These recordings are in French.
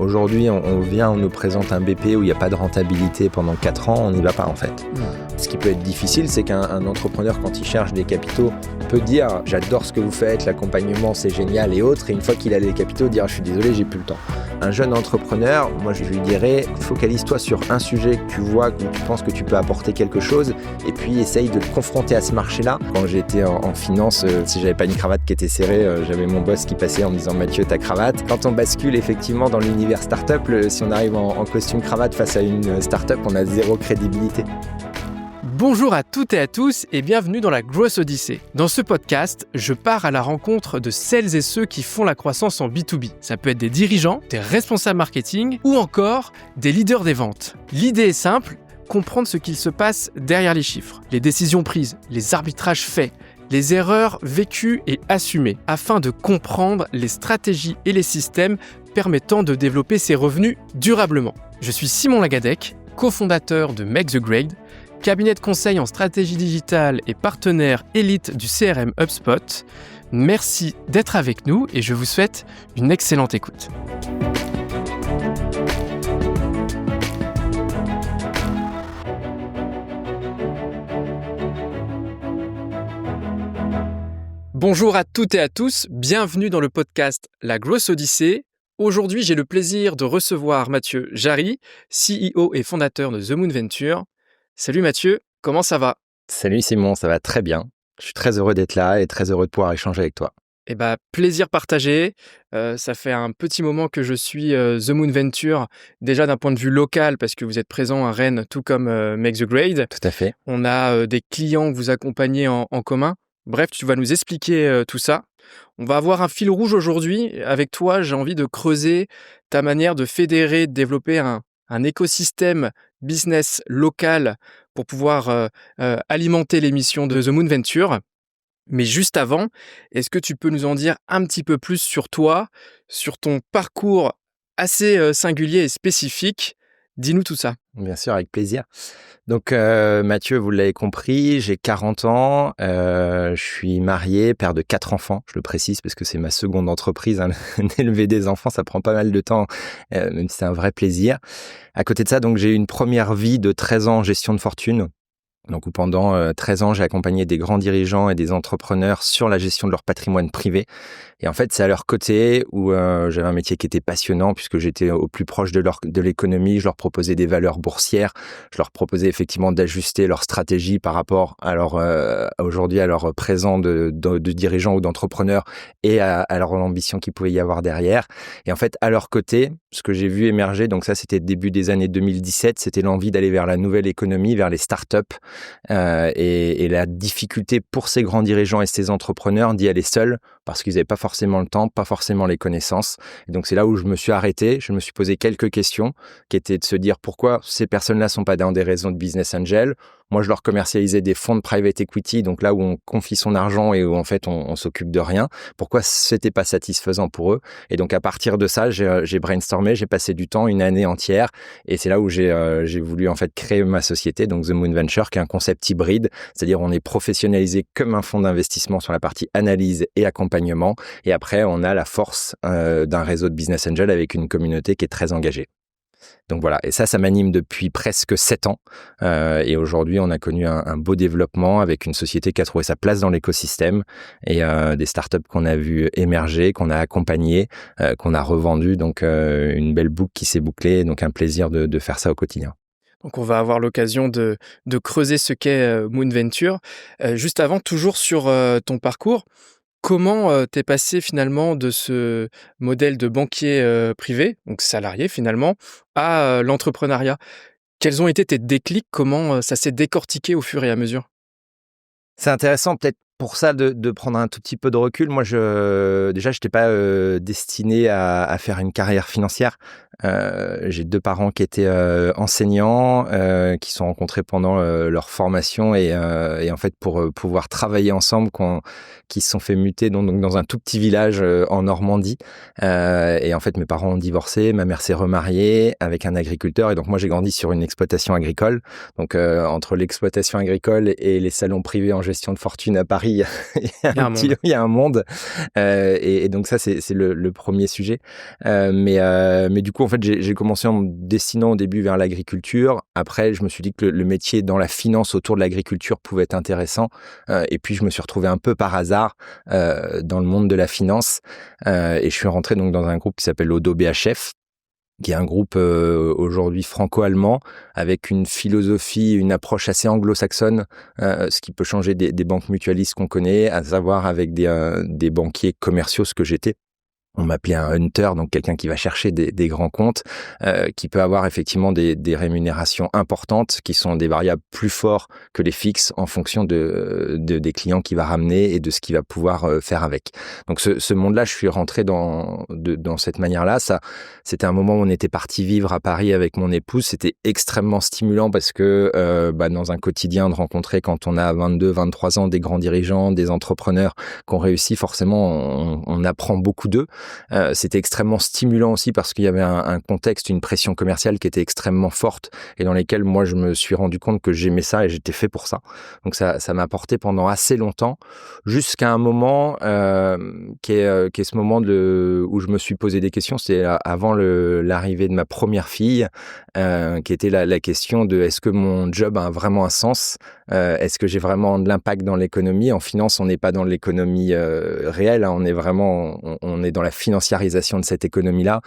Aujourd'hui, on nous présente un BP où il n'y a pas de rentabilité pendant 4 ans, on n'y va pas en fait. Ce qui peut être difficile, c'est qu'un entrepreneur, quand il cherche des capitaux, peut dire « j'adore ce que vous faites, l'accompagnement c'est génial » et autres, et une fois qu'il a les capitaux, dire « je suis désolé, j'ai plus le temps ». Un jeune entrepreneur, moi je lui dirais « focalise-toi sur un sujet que tu vois, où tu penses que tu peux apporter quelque chose, et puis essaye de te confronter à ce marché-là ». Quand j'étais en finance, si j'avais pas une cravate qui était serrée, j'avais mon boss qui passait en me disant « Mathieu, ta cravate ». Quand on bascule effectivement dans l'univers startup, si on arrive en costume cravate face à une startup, on a zéro crédibilité. Bonjour à toutes et à tous et bienvenue dans la Growth Odyssey. Dans ce podcast, je pars à la rencontre de celles et ceux qui font la croissance en B2B. Ça peut être des dirigeants, des responsables marketing ou encore des leaders des ventes. L'idée est simple, comprendre ce qu'il se passe derrière les chiffres, les décisions prises, les arbitrages faits, les erreurs vécues et assumées, afin de comprendre les stratégies et les systèmes permettant de développer ses revenus durablement. Je suis Simon Lagadec, cofondateur de Make the Grade, cabinet de conseil en stratégie digitale et partenaire élite du CRM HubSpot. Merci d'être avec nous et je vous souhaite une excellente écoute. Bonjour à toutes et à tous, bienvenue dans le podcast La Growth Odyssey. Aujourd'hui, j'ai le plaisir de recevoir Mathieu Jarry, CEO et fondateur de The Moon Venture. Salut Mathieu, comment ça va ? Salut Simon, ça va très bien. Je suis très heureux d'être là et très heureux de pouvoir échanger avec toi. Plaisir partagé. Ça fait un petit moment que je suis The Moon Venture, déjà d'un point de vue local, parce que vous êtes présent à Rennes, tout comme Make the Grade. Tout à fait. On a des clients que vous accompagnez en commun. Bref, tu vas nous expliquer tout ça. On va avoir un fil rouge aujourd'hui. Avec toi, j'ai envie de creuser ta manière de fédérer, de développer un écosystème business local pour pouvoir alimenter les missions de The Moon Venture. Mais juste avant, est-ce que tu peux nous en dire un petit peu plus sur toi, sur ton parcours assez singulier et spécifique ? Dis-nous tout ça. Bien sûr, avec plaisir. Donc Mathieu, vous l'avez compris, j'ai 40 ans, je suis marié, père de 4 enfants, je le précise parce que c'est ma seconde entreprise, d'élever des enfants, ça prend pas mal de temps, même si c'est un vrai plaisir. À côté de ça, donc j'ai eu une première vie de 13 ans en gestion de fortune. Donc, où pendant 13 ans, j'ai accompagné des grands dirigeants et des entrepreneurs sur la gestion de leur patrimoine privé. Et en fait, c'est à leur côté où j'avais un métier qui était passionnant puisque j'étais au plus proche de l'économie. Je leur proposais des valeurs boursières. Je leur proposais effectivement d'ajuster leur stratégie par rapport à aujourd'hui à leur présent de dirigeants ou d'entrepreneurs et à leur ambition qu'il pouvait y avoir derrière. Et en fait, à leur côté, ce que j'ai vu émerger, donc ça, c'était début des années 2017, c'était l'envie d'aller vers la nouvelle économie, vers les startups. Et la difficulté pour ces grands dirigeants et ces entrepreneurs d'y aller seuls parce qu'ils n'avaient pas forcément le temps, pas forcément les connaissances. Et donc, c'est là où je me suis arrêté. Je me suis posé quelques questions qui étaient de se dire pourquoi ces personnes-là ne sont pas dans des réseaux de business angel. Moi, je leur commercialisais des fonds de private equity, donc là où on confie son argent et où en fait on s'occupe de rien. Pourquoi c'était pas satisfaisant pour eux ? Et donc à partir de ça, j'ai brainstormé, j'ai passé du temps, une année entière, et c'est là où j'ai voulu en fait créer ma société, donc The Moon Venture, qui est un concept hybride, c'est-à-dire on est professionnalisé comme un fonds d'investissement sur la partie analyse et accompagnement, et après on a la force d'un réseau de business angel avec une communauté qui est très engagée. Donc voilà, et ça m'anime depuis presque 7 ans. Et aujourd'hui, on a connu un beau développement avec une société qui a trouvé sa place dans l'écosystème et des startups qu'on a vu émerger, qu'on a accompagnées, qu'on a revendues. Donc une belle boucle qui s'est bouclée, donc un plaisir de faire ça au quotidien. Donc on va avoir l'occasion de creuser ce qu'est Moon Venture. Juste avant, toujours sur ton parcours, comment t'es passé finalement de ce modèle de banquier privé, donc salarié finalement, à l'entrepreneuriat ? Quels ont été tes déclics ? Comment ça s'est décortiqué au fur et à mesure ? C'est intéressant peut-être pour ça de prendre un tout petit peu de recul. Moi, je n'étais pas destiné à faire une carrière financière. J'ai 2 parents qui étaient enseignants, qui se sont rencontrés pendant leur formation et en fait pour pouvoir travailler ensemble, qui se sont fait muter donc dans un tout petit village en Normandie. Et en fait, mes parents ont divorcé, ma mère s'est remariée avec un agriculteur et donc moi j'ai grandi sur une exploitation agricole. Donc entre l'exploitation agricole et les salons privés en gestion de fortune à Paris, il y a un monde. Et donc ça c'est le premier sujet. Mais du coup en fait, j'ai commencé en me destinant au début vers l'agriculture. Après, je me suis dit que le métier dans la finance autour de l'agriculture pouvait être intéressant. Et puis, je me suis retrouvé un peu par hasard dans le monde de la finance. Et je suis rentré donc dans un groupe qui s'appelle Oddo BHF, qui est un groupe aujourd'hui franco-allemand, avec une philosophie, une approche assez anglo-saxonne, ce qui peut changer des banques mutualistes qu'on connaît, à savoir avec des banquiers commerciaux, ce que j'étais. On m'appelait un hunter, donc quelqu'un qui va chercher des grands comptes, qui peut avoir effectivement des rémunérations importantes, qui sont des variables plus fortes que les fixes en fonction des clients qu'il va ramener et de ce qu'il va pouvoir faire avec. Donc ce monde-là, je suis rentré dans cette manière-là. Ça, c'était un moment où on était parti vivre à Paris avec mon épouse. C'était extrêmement stimulant parce que dans un quotidien de rencontrer, quand on a 22, 23 ans, des grands dirigeants, des entrepreneurs qui ont réussi, forcément, on apprend beaucoup d'eux. C'était extrêmement stimulant aussi parce qu'il y avait un contexte, une pression commerciale qui était extrêmement forte et dans lesquelles moi je me suis rendu compte que j'aimais ça et j'étais fait pour ça. Donc ça m'a porté pendant assez longtemps, jusqu'à un moment qui est ce moment où je me suis posé des questions. C'était avant l'arrivée de ma première fille, qui était la question de est-ce que mon job a vraiment un sens, est-ce que j'ai vraiment de l'impact dans l'économie. En finance, on n'est pas dans l'économie réelle, hein, on est dans la financiarisation de cette économie-là.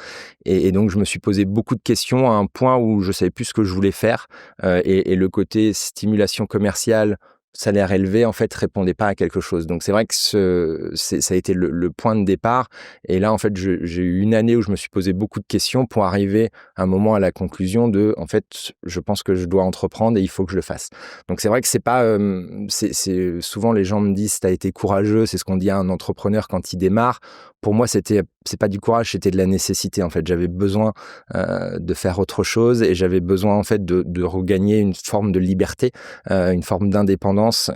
Et donc, je me suis posé beaucoup de questions à un point où je savais plus ce que je voulais faire. Et le côté stimulation commerciale, salaire élevé, en fait, répondait pas à quelque chose. Donc, c'est vrai que ça a été le point de départ. Et là, en fait, j'ai eu une année où je me suis posé beaucoup de questions pour arriver un moment à la conclusion en fait, je pense que je dois entreprendre et il faut que je le fasse. Donc, c'est vrai que c'est pas, c'est souvent les gens me disent, t'as été courageux, c'est ce qu'on dit à un entrepreneur quand il démarre. Pour moi, c'est pas du courage, c'était de la nécessité. En fait, j'avais besoin de faire autre chose et j'avais besoin en fait de regagner une forme de liberté, une forme d'indépendance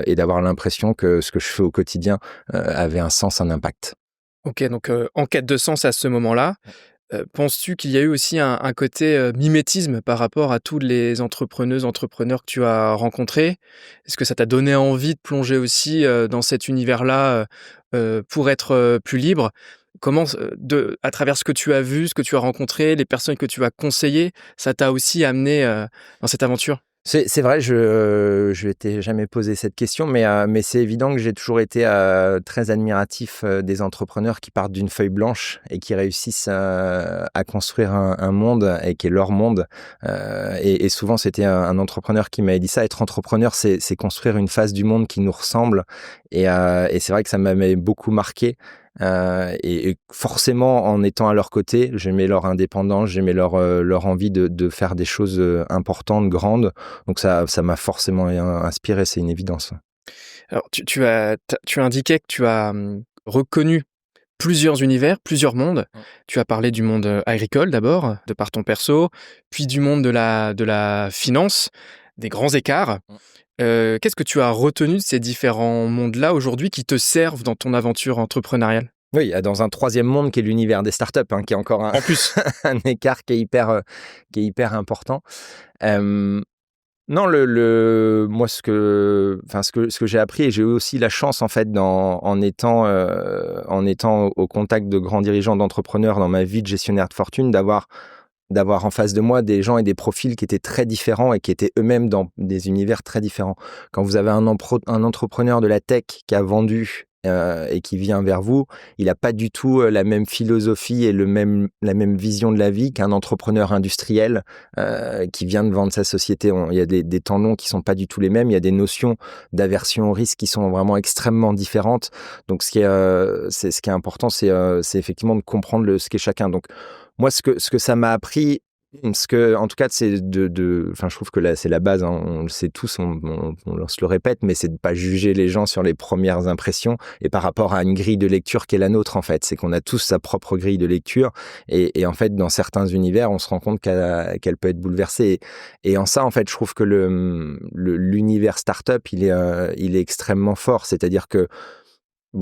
et d'avoir l'impression que ce que je fais au quotidien avait un sens, un impact. Ok, donc en quête de sens à ce moment-là, penses-tu qu'il y a eu aussi un côté mimétisme par rapport à tous les entrepreneurs que tu as rencontrés? Est-ce que ça t'a donné envie de plonger aussi dans cet univers-là pour être plus libre? Comment, à travers ce que tu as vu, ce que tu as rencontré, les personnes que tu as conseillées, ça t'a aussi amené dans cette aventure? C'est vrai, je m'étais jamais posé cette question, mais c'est évident que j'ai toujours été très admiratif des entrepreneurs qui partent d'une feuille blanche et qui réussissent à construire un monde et qui est leur monde. Et souvent, c'était un entrepreneur qui m'avait dit ça. Être entrepreneur, c'est construire une face du monde qui nous ressemble. Et c'est vrai que ça m'avait beaucoup marqué. Et forcément, en étant à leur côté, j'aimais leur indépendance, j'aimais leur envie de faire des choses importantes, grandes. Donc ça m'a forcément inspiré, c'est une évidence. Alors tu as indiqué que tu as reconnu plusieurs univers, plusieurs mondes. Tu as parlé du monde agricole d'abord, de par ton perso, puis du monde de la finance, des grands écarts. Qu'est-ce que tu as retenu de ces différents mondes-là aujourd'hui qui te servent dans ton aventure entrepreneuriale? Oui, dans un troisième monde qui est l'univers des startups, hein, qui est encore En plus. un écart qui est hyper important. Non, moi ce que j'ai appris, et j'ai eu aussi la chance en fait en étant au contact de grands dirigeants, d'entrepreneurs dans ma vie de gestionnaire de fortune, d'avoir en face de moi des gens et des profils qui étaient très différents et qui étaient eux-mêmes dans des univers très différents. Quand vous avez un entrepreneur de la tech qui a vendu et qui vient vers vous, il n'a pas du tout la même philosophie et la même vision de la vie qu'un entrepreneur industriel qui vient de vendre sa société. Il y a des temps longs qui sont pas du tout les mêmes. Il y a des notions d'aversion au risque qui sont vraiment extrêmement différentes. Donc, ce qui est important, c'est effectivement de comprendre ce qu'est chacun. Donc, moi, ce que ça m'a appris, en tout cas, c'est je trouve que là, c'est la base, hein, on le sait tous, on se le répète, mais c'est de pas juger les gens sur les premières impressions et par rapport à une grille de lecture qui est la nôtre, en fait. C'est qu'on a tous sa propre grille de lecture et en fait, dans certains univers, on se rend compte qu'elle peut être bouleversée. Et en ça, en fait, je trouve que l'univers startup, il est extrêmement fort. C'est-à-dire que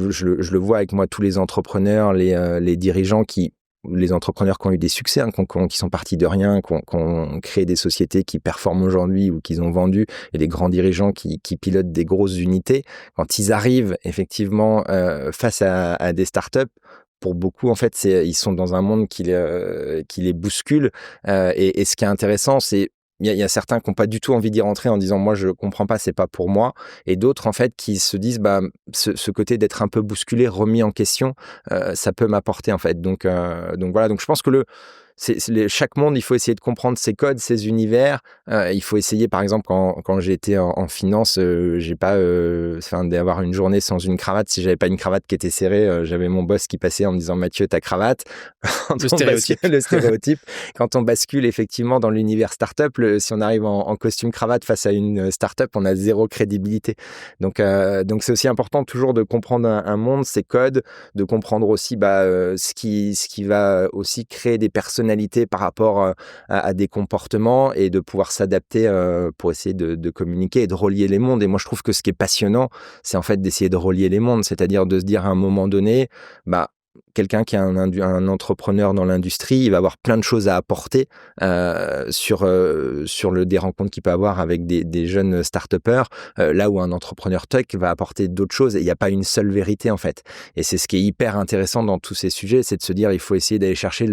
je le vois avec moi, tous les entrepreneurs, les dirigeants les entrepreneurs qui ont eu des succès, hein, qui sont partis de rien, qui ont créé des sociétés qui performent aujourd'hui ou qu'ils ont vendues, et les grands dirigeants qui pilotent des grosses unités, quand ils arrivent effectivement face à des startups, pour beaucoup, en fait, ils sont dans un monde qui les bouscule. Et ce qui est intéressant, c'est il y a certains qui n'ont pas du tout envie d'y rentrer en disant moi je comprends pas, c'est pas pour moi, et d'autres en fait qui se disent ce côté d'être un peu bousculé, remis en question, ça peut m'apporter en fait. Donc voilà, donc je pense que chaque monde, il faut essayer de comprendre ses codes, ses univers. Il faut essayer, par exemple, quand j'ai été en finance, j'ai pas d'avoir une journée sans une cravate. Si j'avais pas une cravate qui était serrée, j'avais mon boss qui passait en me disant Mathieu, ta cravate. Le stéréotype. Le stéréotype. Quand on bascule effectivement dans l'univers startup, si on arrive en costume cravate face à une startup, on a zéro crédibilité. Donc c'est aussi important toujours de comprendre un monde, ses codes, de comprendre aussi ce qui va aussi créer des personnes par rapport à des comportements et de pouvoir s'adapter pour essayer de communiquer et de relier les mondes. Et moi, je trouve que ce qui est passionnant, c'est en fait d'essayer de relier les mondes, c'est-à-dire de se dire à un moment donné, quelqu'un qui est un entrepreneur dans l'industrie, il va avoir plein de choses à apporter sur des rencontres qu'il peut avoir avec des jeunes start-upers, là où un entrepreneur tech va apporter d'autres choses. Et il n'y a pas une seule vérité, en fait. Et c'est ce qui est hyper intéressant dans tous ces sujets, c'est de se dire il faut essayer d'aller chercher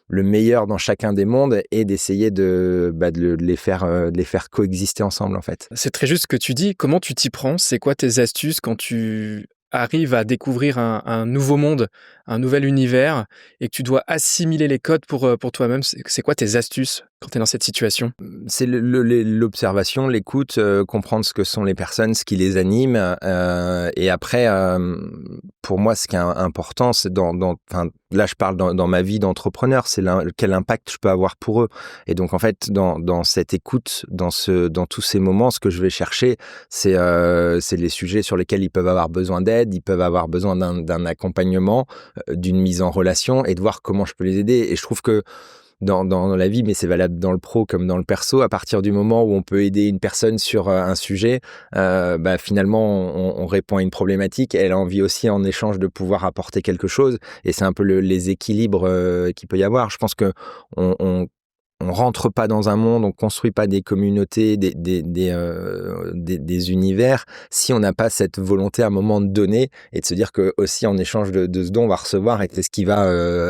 le meilleur dans chacun des mondes et d'essayer de les faire coexister ensemble, en fait. C'est très juste ce que tu dis. Comment tu t'y prends? C'est quoi tes astuces quand tu arrives à découvrir un nouveau monde, un nouvel univers, et que tu dois assimiler les codes pour toi-même? C'est quoi tes astuces quand tu es dans cette situation? C'est l'observation, l'écoute, comprendre ce que sont les personnes, ce qui les anime. Et après, pour moi, ce qui est important, c'est là, je parle dans ma vie d'entrepreneur, c'est quel impact je peux avoir pour eux. Et donc, en fait, dans cette écoute, dans tous ces moments, ce que je vais chercher, c'est les sujets sur lesquels ils peuvent avoir besoin d'aide, ils peuvent avoir besoin d'un accompagnement, d'une mise en relation, et de voir comment je peux les aider. Et je trouve que dans la vie, mais c'est valable dans le pro comme dans le perso, à partir du moment où on peut aider une personne sur un sujet, finalement on répond à une problématique, et elle a envie aussi en échange de pouvoir apporter quelque chose, et c'est un peu les équilibres qu'il peut y avoir. Je pense que on rentre pas dans un monde, on construit pas des communautés, des univers, si on n'a pas cette volonté à un moment de donner et de se dire que aussi en échange de ce dont on va recevoir, et c'est ce qui va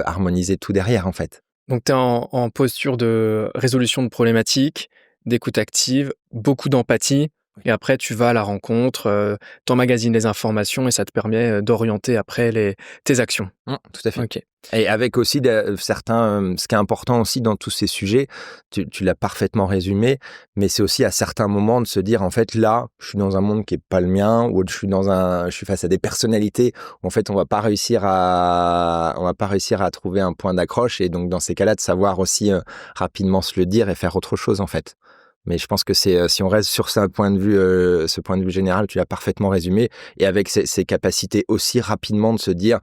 harmoniser tout derrière, en fait. Donc, tu es en posture de résolution de problématiques, d'écoute active, beaucoup d'empathie. Et après, tu vas à la rencontre, t'emmagasines les informations et ça te permet d'orienter après tes actions. Tout à fait. Ok. Et avec aussi certains, ce qui est important aussi dans tous ces sujets, tu l'as parfaitement résumé, mais c'est aussi à certains moments de se dire, en fait, là, je suis dans un monde qui est pas le mien, ou je suis face à des personnalités où, en fait, on va pas réussir à trouver un point d'accroche, et donc dans ces cas-là, de savoir aussi rapidement se le dire et faire autre chose, en fait. Mais je pense que si on reste sur ce point de vue général, tu l'as parfaitement résumé, et avec ces capacités aussi rapidement de se dire,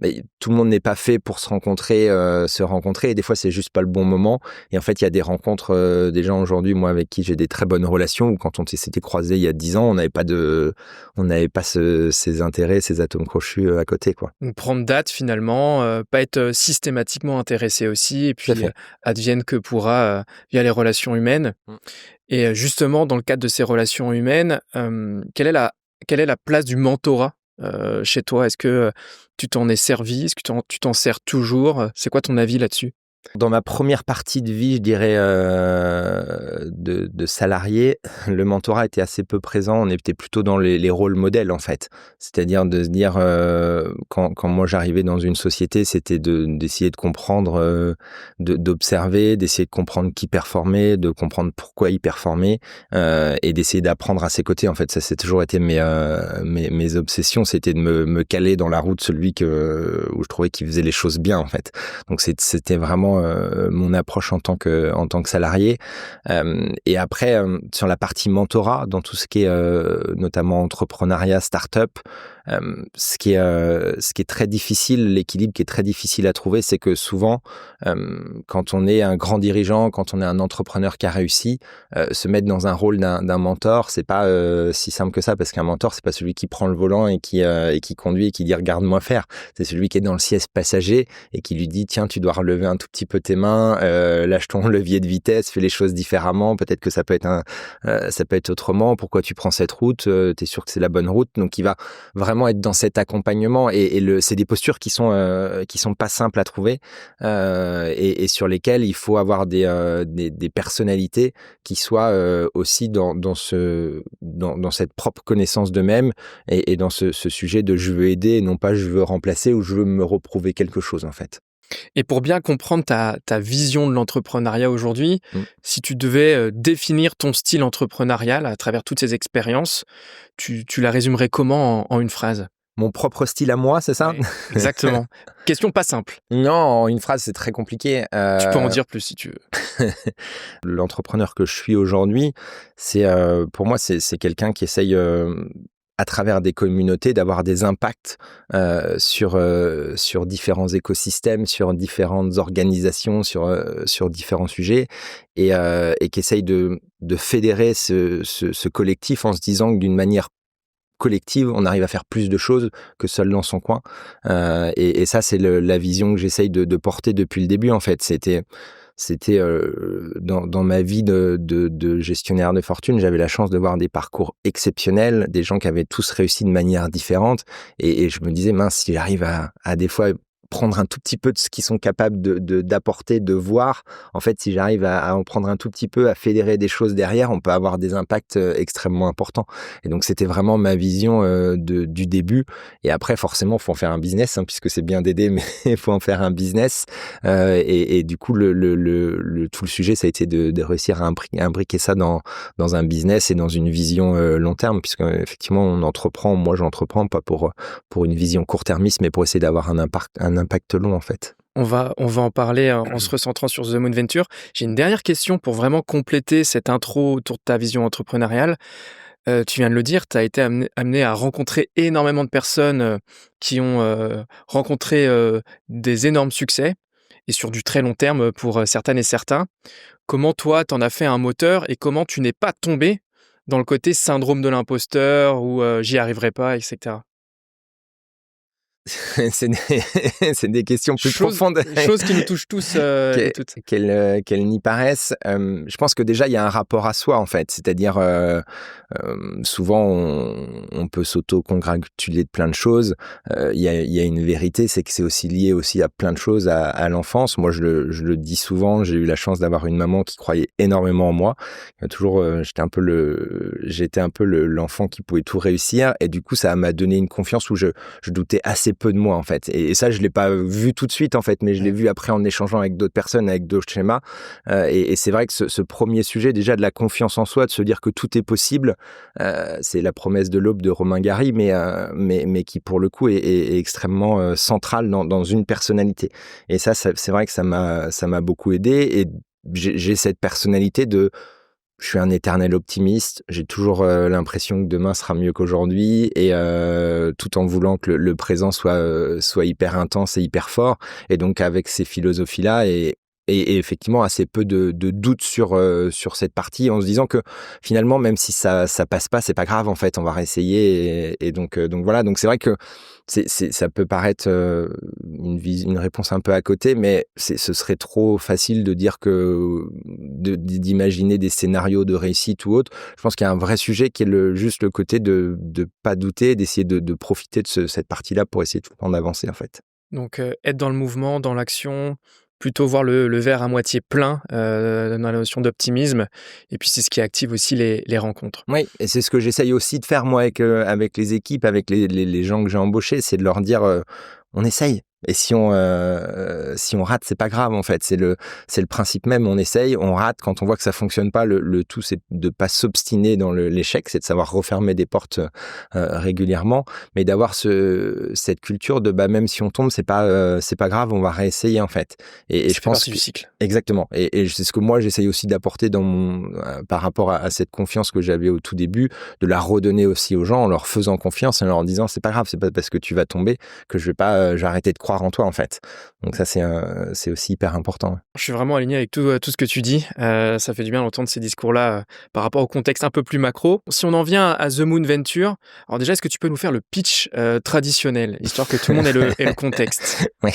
mais tout le monde n'est pas fait pour se rencontrer, et des fois c'est juste pas le bon moment. Et en fait, il y a des rencontres, des gens aujourd'hui, moi avec qui j'ai des très bonnes relations, où quand on s'était croisés il y a 10 ans, on n'avait pas ces intérêts, ces atomes crochus à côté, quoi. Donc, prendre date finalement, pas être systématiquement intéressé aussi, et puis advienne que pourra via les relations humaines. Et justement, dans le cadre de ces relations humaines, quelle est la place du mentorat chez toi? Est-ce que tu t'en es servi? Est-ce que tu t'en sers toujours? C'est quoi ton avis là-dessus? Dans ma première partie de vie, je dirais, de salarié, le mentorat était assez peu présent. On était plutôt dans les rôles modèles, en fait. C'est-à-dire de se dire, quand moi j'arrivais dans une société, c'était d'essayer de comprendre, d'observer, d'essayer de comprendre qui performait, de comprendre pourquoi il performait, et d'essayer d'apprendre à ses côtés. En fait, ça, c'est toujours été mes obsessions. C'était de me caler dans la roue de celui où je trouvais qu'il faisait les choses bien, en fait. Donc c'était vraiment mon approche en tant que salarié. Et après, sur la partie mentorat, dans tout ce qui est notamment entrepreneuriat, start-up, ce qui est très difficile, l'équilibre qui est très difficile à trouver, c'est que souvent, quand on est un grand dirigeant, quand on est un entrepreneur qui a réussi, se mettre dans un rôle d'un mentor, c'est pas si simple que ça, parce qu'un mentor, c'est pas celui qui prend le volant et qui conduit et qui dit regarde-moi faire. C'est celui qui est dans le siège passager et qui lui dit tiens, tu dois relever un tout petit peu tes mains, lâche ton levier de vitesse, fais les choses différemment, peut-être que ça peut être autrement, pourquoi tu prends cette route, t'es sûr que c'est la bonne route. Donc il va vraiment vraiment être dans cet accompagnement c'est des postures qui sont pas simples à trouver et sur lesquelles il faut avoir des personnalités qui soient aussi dans cette propre connaissance d'eux-mêmes et dans ce sujet de je veux aider et non pas je veux remplacer ou je veux me reprouver quelque chose en fait. Et pour bien comprendre ta vision de l'entrepreneuriat aujourd'hui, si tu devais définir ton style entrepreneurial à travers toutes ces expériences, tu la résumerais comment en une phrase? Mon propre style à moi, c'est ça? Oui, exactement. Question pas simple. Non, en une phrase, c'est très compliqué. Tu peux en dire plus si tu veux. L'entrepreneur que je suis aujourd'hui, pour moi, c'est quelqu'un qui essaye à travers des communautés, d'avoir des impacts sur différents écosystèmes, sur différentes organisations, sur différents sujets, et qui essaye de fédérer ce collectif en se disant que d'une manière collective, on arrive à faire plus de choses que seul dans son coin. Et ça, c'est la vision que j'essaye de porter depuis le début, en fait. C'était dans ma vie de gestionnaire de fortune, j'avais la chance de voir des parcours exceptionnels, des gens qui avaient tous réussi de manière différente, et je me disais mince, si j'arrive à des fois prendre un tout petit peu de ce qu'ils sont capables d'apporter, de voir, en fait, si j'arrive à en prendre un tout petit peu, à fédérer des choses derrière, on peut avoir des impacts extrêmement importants. Et donc c'était vraiment ma vision du début. Et après, forcément, faut en faire un business, hein, puisque c'est bien d'aider, mais il faut en faire un business. Et du coup, tout le sujet, ça a été de réussir à imbriquer ça dans un business et dans une vision long terme, puisque effectivement, moi j'entreprends pas pour une vision court-termiste, mais pour essayer d'avoir un impact long, en fait. On va en parler en se recentrant sur The Moon Venture. J'ai une dernière question pour vraiment compléter cette intro autour de ta vision entrepreneuriale. Tu viens de le dire, tu as été amené à rencontrer énormément de personnes qui ont rencontré des énormes succès et sur du très long terme pour certaines et certains. Comment toi, t'en as fait un moteur et comment tu n'es pas tombé dans le côté syndrome de l'imposteur ou j'y arriverai pas, etc. C'est des questions plus profondes. Chose qui nous touche tous et toutes. Qu'elles n'y paraissent. Je pense que déjà, il y a un rapport à soi, en fait. C'est-à-dire, souvent, on peut s'auto-congratuler de plein de choses. Il y a une vérité, c'est que c'est aussi lié aussi à plein de choses à l'enfance. Moi, je le dis souvent, j'ai eu la chance d'avoir une maman qui croyait énormément en moi. Toujours, j'étais un peu l'enfant qui pouvait tout réussir. Et du coup, ça m'a donné une confiance où je doutais assez peu de moi, en fait. Et ça, je l'ai pas vu tout de suite, en fait, mais je l'ai vu après en échangeant avec d'autres personnes, avec d'autres schémas. Et c'est vrai que ce premier sujet, déjà, de la confiance en soi, de se dire que tout est possible, c'est la promesse de l'aube de Romain Gary, mais qui, pour le coup, est extrêmement centrale dans une personnalité. Et ça, c'est vrai que ça m'a beaucoup aidé. Et j'ai cette personnalité je suis un éternel optimiste. J'ai toujours l'impression que demain sera mieux qu'aujourd'hui, et tout en voulant que le présent soit hyper intense et hyper fort. Et donc avec ces philosophies-là et effectivement assez peu de doutes sur cette partie, en se disant que finalement, même si ça passe pas, c'est pas grave, en fait, on va réessayer. Et donc voilà. Donc c'est vrai que ça peut paraître une réponse un peu à côté, mais ce serait trop facile de dire d'imaginer des scénarios de réussite ou autre. Je pense qu'il y a un vrai sujet qui est juste le côté de pas douter, d'essayer de profiter de cette partie-là pour essayer tout le temps d'avancer, en fait. Donc être dans le mouvement, dans l'action, plutôt voir le verre à moitié plein dans la notion d'optimisme. Et puis c'est ce qui active aussi les rencontres. Oui, et c'est ce que j'essaye aussi de faire, moi, avec les équipes, avec les gens que j'ai embauchés, c'est de leur dire on essaye. Et si on rate, c'est pas grave, en fait. C'est le principe même. On essaye, on rate. Quand on voit que ça fonctionne pas, le tout, c'est de pas s'obstiner dans l'échec, c'est de savoir refermer des portes régulièrement, mais d'avoir cette culture de même si on tombe, c'est pas grave, on va réessayer, en fait. Et je pense du cycle. Exactement. Et c'est ce que moi j'essaye aussi d'apporter par rapport à cette confiance que j'avais au tout début, de la redonner aussi aux gens en leur faisant confiance et en leur disant c'est pas grave, c'est pas parce que tu vas tomber que je vais arrêter de croire en toi, en fait. Donc ça, c'est aussi hyper important. Je suis vraiment aligné avec tout ce que tu dis. Ça fait du bien d'entendre ces discours-là par rapport au contexte un peu plus macro. Si on en vient à The Moon Venture, alors déjà, est-ce que tu peux nous faire le pitch traditionnel, histoire que tout le monde ait le contexte? Oui.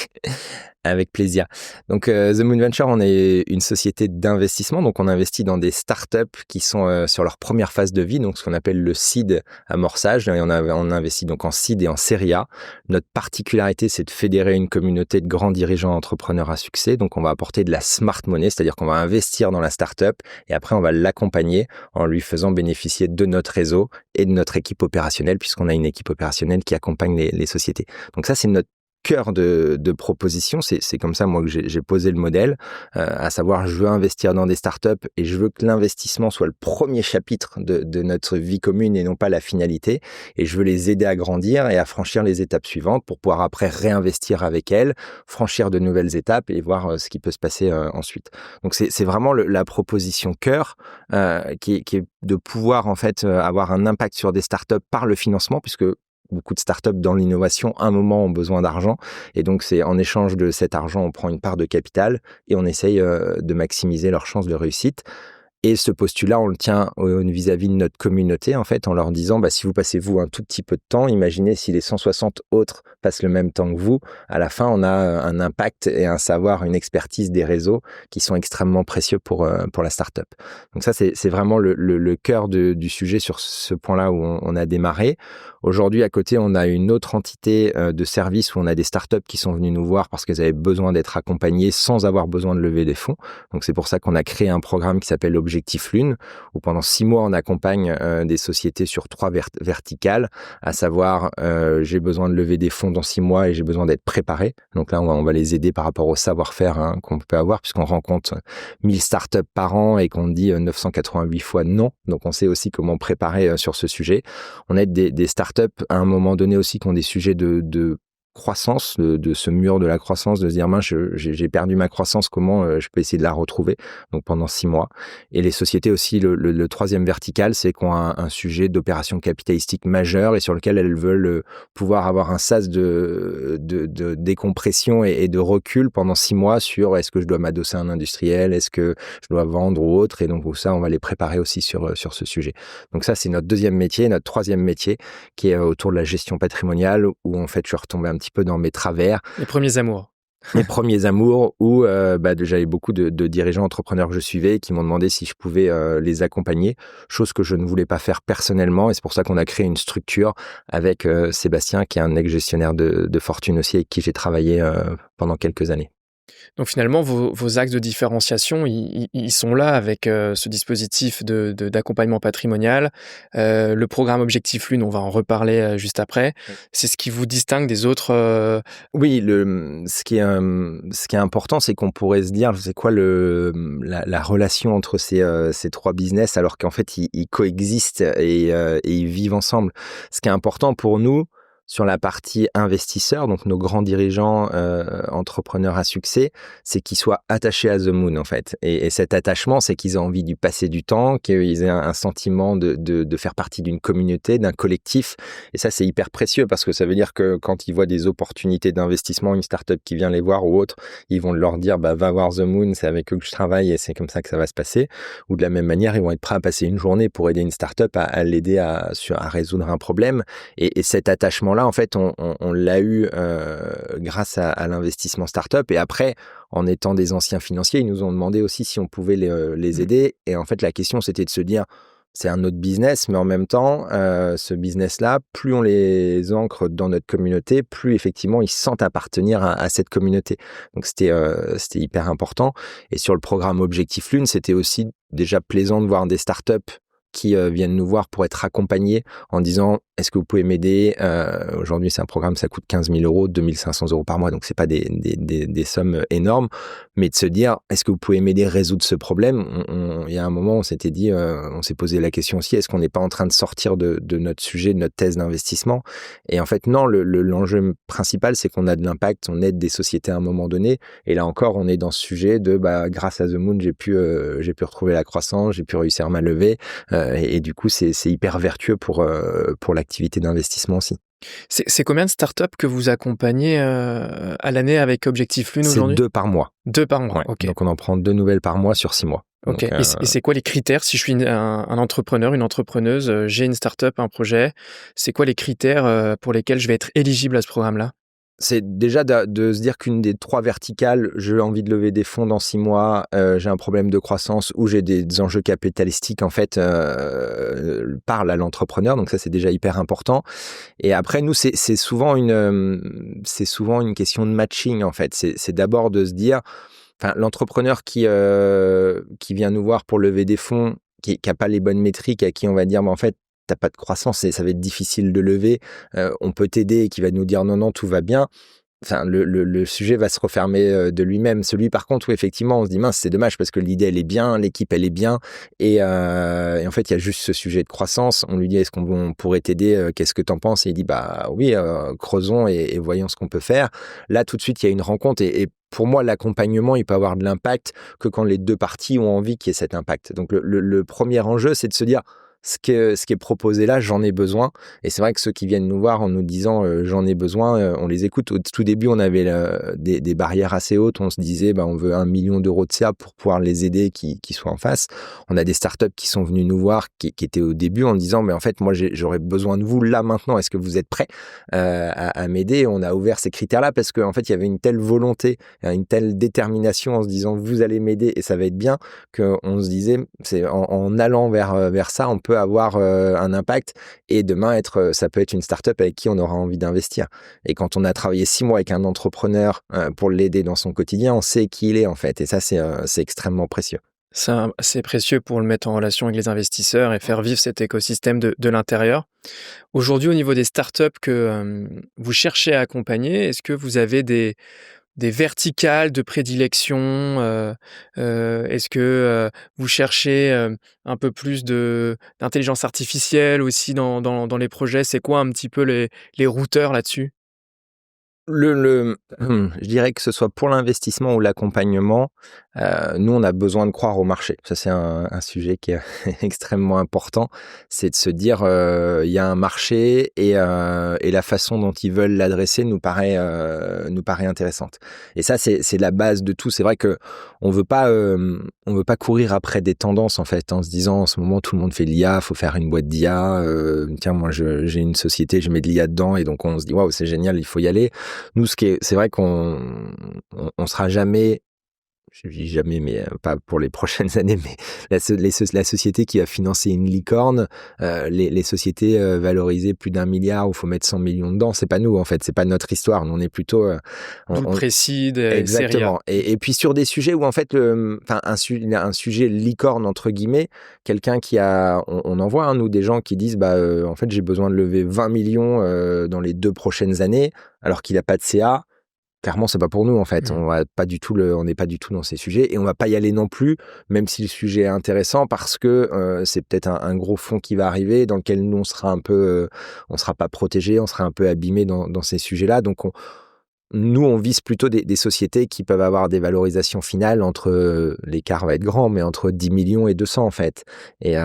Avec plaisir. Donc, The Moon Venture, on est une société d'investissement. Donc, on investit dans des startups qui sont sur leur première phase de vie, donc ce qu'on appelle le seed amorçage. Et on investit donc en seed et en série A. Notre particularité, c'est de fédérer une communauté de grands dirigeants entrepreneurs à succès. Donc, on va apporter de la smart money, c'est-à-dire qu'on va investir dans la startup et après, on va l'accompagner en lui faisant bénéficier de notre réseau et de notre équipe opérationnelle, puisqu'on a une équipe opérationnelle qui accompagne les sociétés. Donc, ça, c'est notre cœur de proposition, c'est comme ça moi que j'ai posé le modèle, à savoir je veux investir dans des startups et je veux que l'investissement soit le premier chapitre de notre vie commune et non pas la finalité, et je veux les aider à grandir et à franchir les étapes suivantes pour pouvoir après réinvestir avec elles, franchir de nouvelles étapes et voir ce qui peut se passer ensuite. Donc c'est vraiment la proposition cœur qui est de pouvoir en fait avoir un impact sur des startups par le financement, puisque beaucoup de startups dans l'innovation, à un moment, ont besoin d'argent. Et donc, c'est en échange de cet argent, on prend une part de capital et on essaye de maximiser leurs chances de réussite. Et ce postulat, on le tient vis-à-vis de notre communauté, en fait, en leur disant, si vous passez, vous, un tout petit peu de temps, imaginez si les 160 autres passent le même temps que vous, à la fin, on a un impact et un savoir, une expertise des réseaux qui sont extrêmement précieux pour la startup. Donc ça, c'est vraiment le cœur du sujet sur ce point-là où on a démarré. Aujourd'hui, à côté, on a une autre entité de service où on a des startups qui sont venues nous voir parce qu'elles avaient besoin d'être accompagnées sans avoir besoin de lever des fonds. Donc, c'est pour ça qu'on a créé un programme qui s'appelle Objectif Lune, où pendant 6 mois, on accompagne des sociétés sur 3 verticales, à savoir, j'ai besoin de lever des fonds dans 6 mois et j'ai besoin d'être préparé. Donc là, on va les aider par rapport au savoir-faire qu'on peut avoir, puisqu'on rencontre 1000 startups par an et qu'on dit 988 fois non. Donc, on sait aussi comment préparer sur ce sujet. On aide des startups à un moment donné aussi qui ont des sujets de croissance, de ce mur de la croissance, de se dire mince, j'ai perdu ma croissance, comment je peux essayer de la retrouver, donc pendant 6 mois. Et les sociétés aussi, le troisième vertical, c'est qu'on a un sujet d'opération capitalistique majeure et sur lequel elles veulent pouvoir avoir un sas de décompression et de recul pendant 6 mois sur est-ce que je dois m'adosser à un industriel, est-ce que je dois vendre ou autre, et donc ça, on va les préparer aussi sur ce sujet. Donc ça, c'est notre deuxième métier. Notre troisième métier, qui est autour de la gestion patrimoniale, où en fait, je suis retombé un petit peu dans mes travers. Les premiers amours. Mes premiers amours, où j'avais beaucoup de dirigeants entrepreneurs que je suivais qui m'ont demandé si je pouvais les accompagner, chose que je ne voulais pas faire personnellement, et c'est pour ça qu'on a créé une structure avec Sébastien, qui est un ex-gestionnaire de fortune aussi, avec qui j'ai travaillé pendant quelques années. Donc finalement, vos axes de différenciation, ils sont là avec ce dispositif d'accompagnement patrimonial. Le programme Objectif Lune, on va en reparler juste après. Oui. C'est ce qui vous distingue des autres Oui, ce qui est important, c'est qu'on pourrait se dire, c'est quoi la relation entre ces 3 business, alors qu'en fait, ils coexistent et ils vivent ensemble. Ce qui est important pour nous, sur la partie investisseurs, donc nos grands dirigeants entrepreneurs à succès, c'est qu'ils soient attachés à The Moon en fait. Et cet attachement, c'est qu'ils aient envie d'y passer du temps, qu'ils aient un sentiment de faire partie d'une communauté, d'un collectif. Et ça, c'est hyper précieux parce que ça veut dire que quand ils voient des opportunités d'investissement, une startup qui vient les voir ou autre, ils vont leur dire va voir The Moon, c'est avec eux que je travaille et c'est comme ça que ça va se passer. Ou de la même manière, ils vont être prêts à passer une journée pour aider une startup à l'aider à résoudre un problème. Et cet attachement-là, en fait, on l'a eu grâce à l'investissement startup. Et après, en étant des anciens financiers, ils nous ont demandé aussi si on pouvait les aider. Et en fait, la question, c'était de se dire, c'est un autre business, mais en même temps, ce business-là, plus on les ancre dans notre communauté, plus effectivement, ils sentent appartenir à cette communauté. Donc, c'était hyper important. Et sur le programme Objectif Lune, c'était aussi déjà plaisant de voir des startups qui viennent nous voir pour être accompagnés en disant est-ce que vous pouvez m'aider, aujourd'hui c'est un programme, ça coûte 15 000 €, 2 500 € par mois, donc c'est pas des sommes énormes, mais de se dire est-ce que vous pouvez m'aider à résoudre ce problème. Il y a un moment on s'était dit, on s'est posé la question aussi, est-ce qu'on n'est pas en train de sortir de notre sujet, de notre thèse d'investissement? Et en fait non, l'enjeu principal c'est qu'on a de l'impact, on aide des sociétés à un moment donné, et là encore on est dans ce sujet de grâce à The Moon j'ai pu retrouver la croissance, j'ai pu réussir à ma levée, et du coup c'est hyper vertueux pour l'activité d'investissement aussi. C'est combien de startups que vous accompagnez à l'année avec Objectif Lune aujourd'hui? C'est 2 par mois. 2 par mois, ouais. Ok. Donc on en prend 2 nouvelles par mois sur 6 mois. Ok. Donc, Et c'est quoi les critères si je suis un entrepreneur, une entrepreneuse, j'ai une startup, un projet, c'est quoi les critères pour lesquels je vais être éligible à ce programme-là? C'est déjà de se dire qu'une des 3 verticales, j'ai envie de lever des fonds dans 6 mois, j'ai un problème de croissance ou j'ai des enjeux capitalistiques en fait, parle à l'entrepreneur. Donc ça, c'est déjà hyper important. Et après, nous, c'est souvent une question de matching en fait. C'est d'abord de se dire, enfin, l'entrepreneur qui vient nous voir pour lever des fonds, qui a pas les bonnes métriques, à qui on va dire, mais en fait, t'as pas de croissance et ça va être difficile de lever. On peut t'aider et qui va nous dire non, non, tout va bien. Enfin, le sujet va se refermer de lui-même. Celui, par contre, où effectivement, on se dit mince, c'est dommage parce que l'idée, elle est bien, l'équipe, elle est bien. Et en fait, il y a juste ce sujet de croissance. On lui dit, est-ce qu'on pourrait t'aider? Qu'est-ce que t'en penses? Et il dit, bah oui, creusons et voyons ce qu'on peut faire. Là, tout de suite, il y a une rencontre et pour moi, l'accompagnement, il peut avoir de l'impact que quand les 2 parties ont envie qu'il y ait cet impact. Donc, le premier enjeu, c'est de se dire, ce qui est proposé là, j'en ai besoin. Et c'est vrai que ceux qui viennent nous voir en nous disant j'en ai besoin, on les écoute. Au tout début, on avait des barrières assez hautes. On se disait on veut 1 million d'euros de CA pour pouvoir les aider qui soient en face. On a des startups qui sont venus nous voir qui étaient au début en disant mais en fait moi j'aurais besoin de vous là maintenant. Est-ce que vous êtes prêts à m'aider? Et on a ouvert ces critères-là parce qu'en fait il y avait une telle volonté, une telle détermination en se disant vous allez m'aider et ça va être bien qu'on se disait c'est en allant vers ça on peut avoir un impact et demain ça peut être une startup avec qui on aura envie d'investir. Et quand on a travaillé 6 mois avec un entrepreneur pour l'aider dans son quotidien, on sait qui il est en fait. Et ça, c'est extrêmement précieux. C'est précieux pour le mettre en relation avec les investisseurs et faire vivre cet écosystème de l'intérieur. Aujourd'hui, au niveau des startups que vous cherchez à accompagner, est-ce que vous avez des verticales de prédilection? Est-ce que vous cherchez un peu plus d'intelligence artificielle aussi dans les projets? C'est quoi un petit peu les routeurs là-dessus? Je dirais que ce soit pour l'investissement ou l'accompagnement, nous, on a besoin de croire au marché. Ça, c'est un sujet qui est extrêmement important. C'est de se dire, il y a un marché et la façon dont ils veulent l'adresser nous paraît intéressante. Et ça, c'est la base de tout. C'est vrai que on veut pas courir après des tendances, en fait, en se disant, en ce moment, tout le monde fait de l'IA, faut faire une boîte d'IA. Tiens, moi, j'ai une société, je mets de l'IA dedans et donc on se dit, waouh, c'est génial, il faut y aller. Nous, c'est vrai qu'on sera jamais, je dis jamais, mais pas pour les prochaines années, mais la société qui va financer une licorne, les sociétés valorisées plus d'1 milliard où il faut mettre 100 millions dedans, c'est pas nous en fait, c'est pas notre histoire. Nous, on est plutôt D'où le Précide et exactement. Et puis sur des sujets où en fait, un sujet licorne entre guillemets, quelqu'un on en voit nous des gens qui disent en fait j'ai besoin de lever 20 millions dans les 2 prochaines années, alors qu'il a pas de CA. Clairement, c'est pas pour nous en fait. On n'est pas du tout dans ces sujets et on va pas y aller non plus, même si le sujet est intéressant parce que c'est peut-être un gros fond qui va arriver dans lequel nous on sera on sera pas protégé, on sera un peu abîmé dans ces sujets-là. Donc nous, on vise plutôt des sociétés qui peuvent avoir des valorisations finales l'écart va être grand, mais entre 10 millions et 200 en fait. Et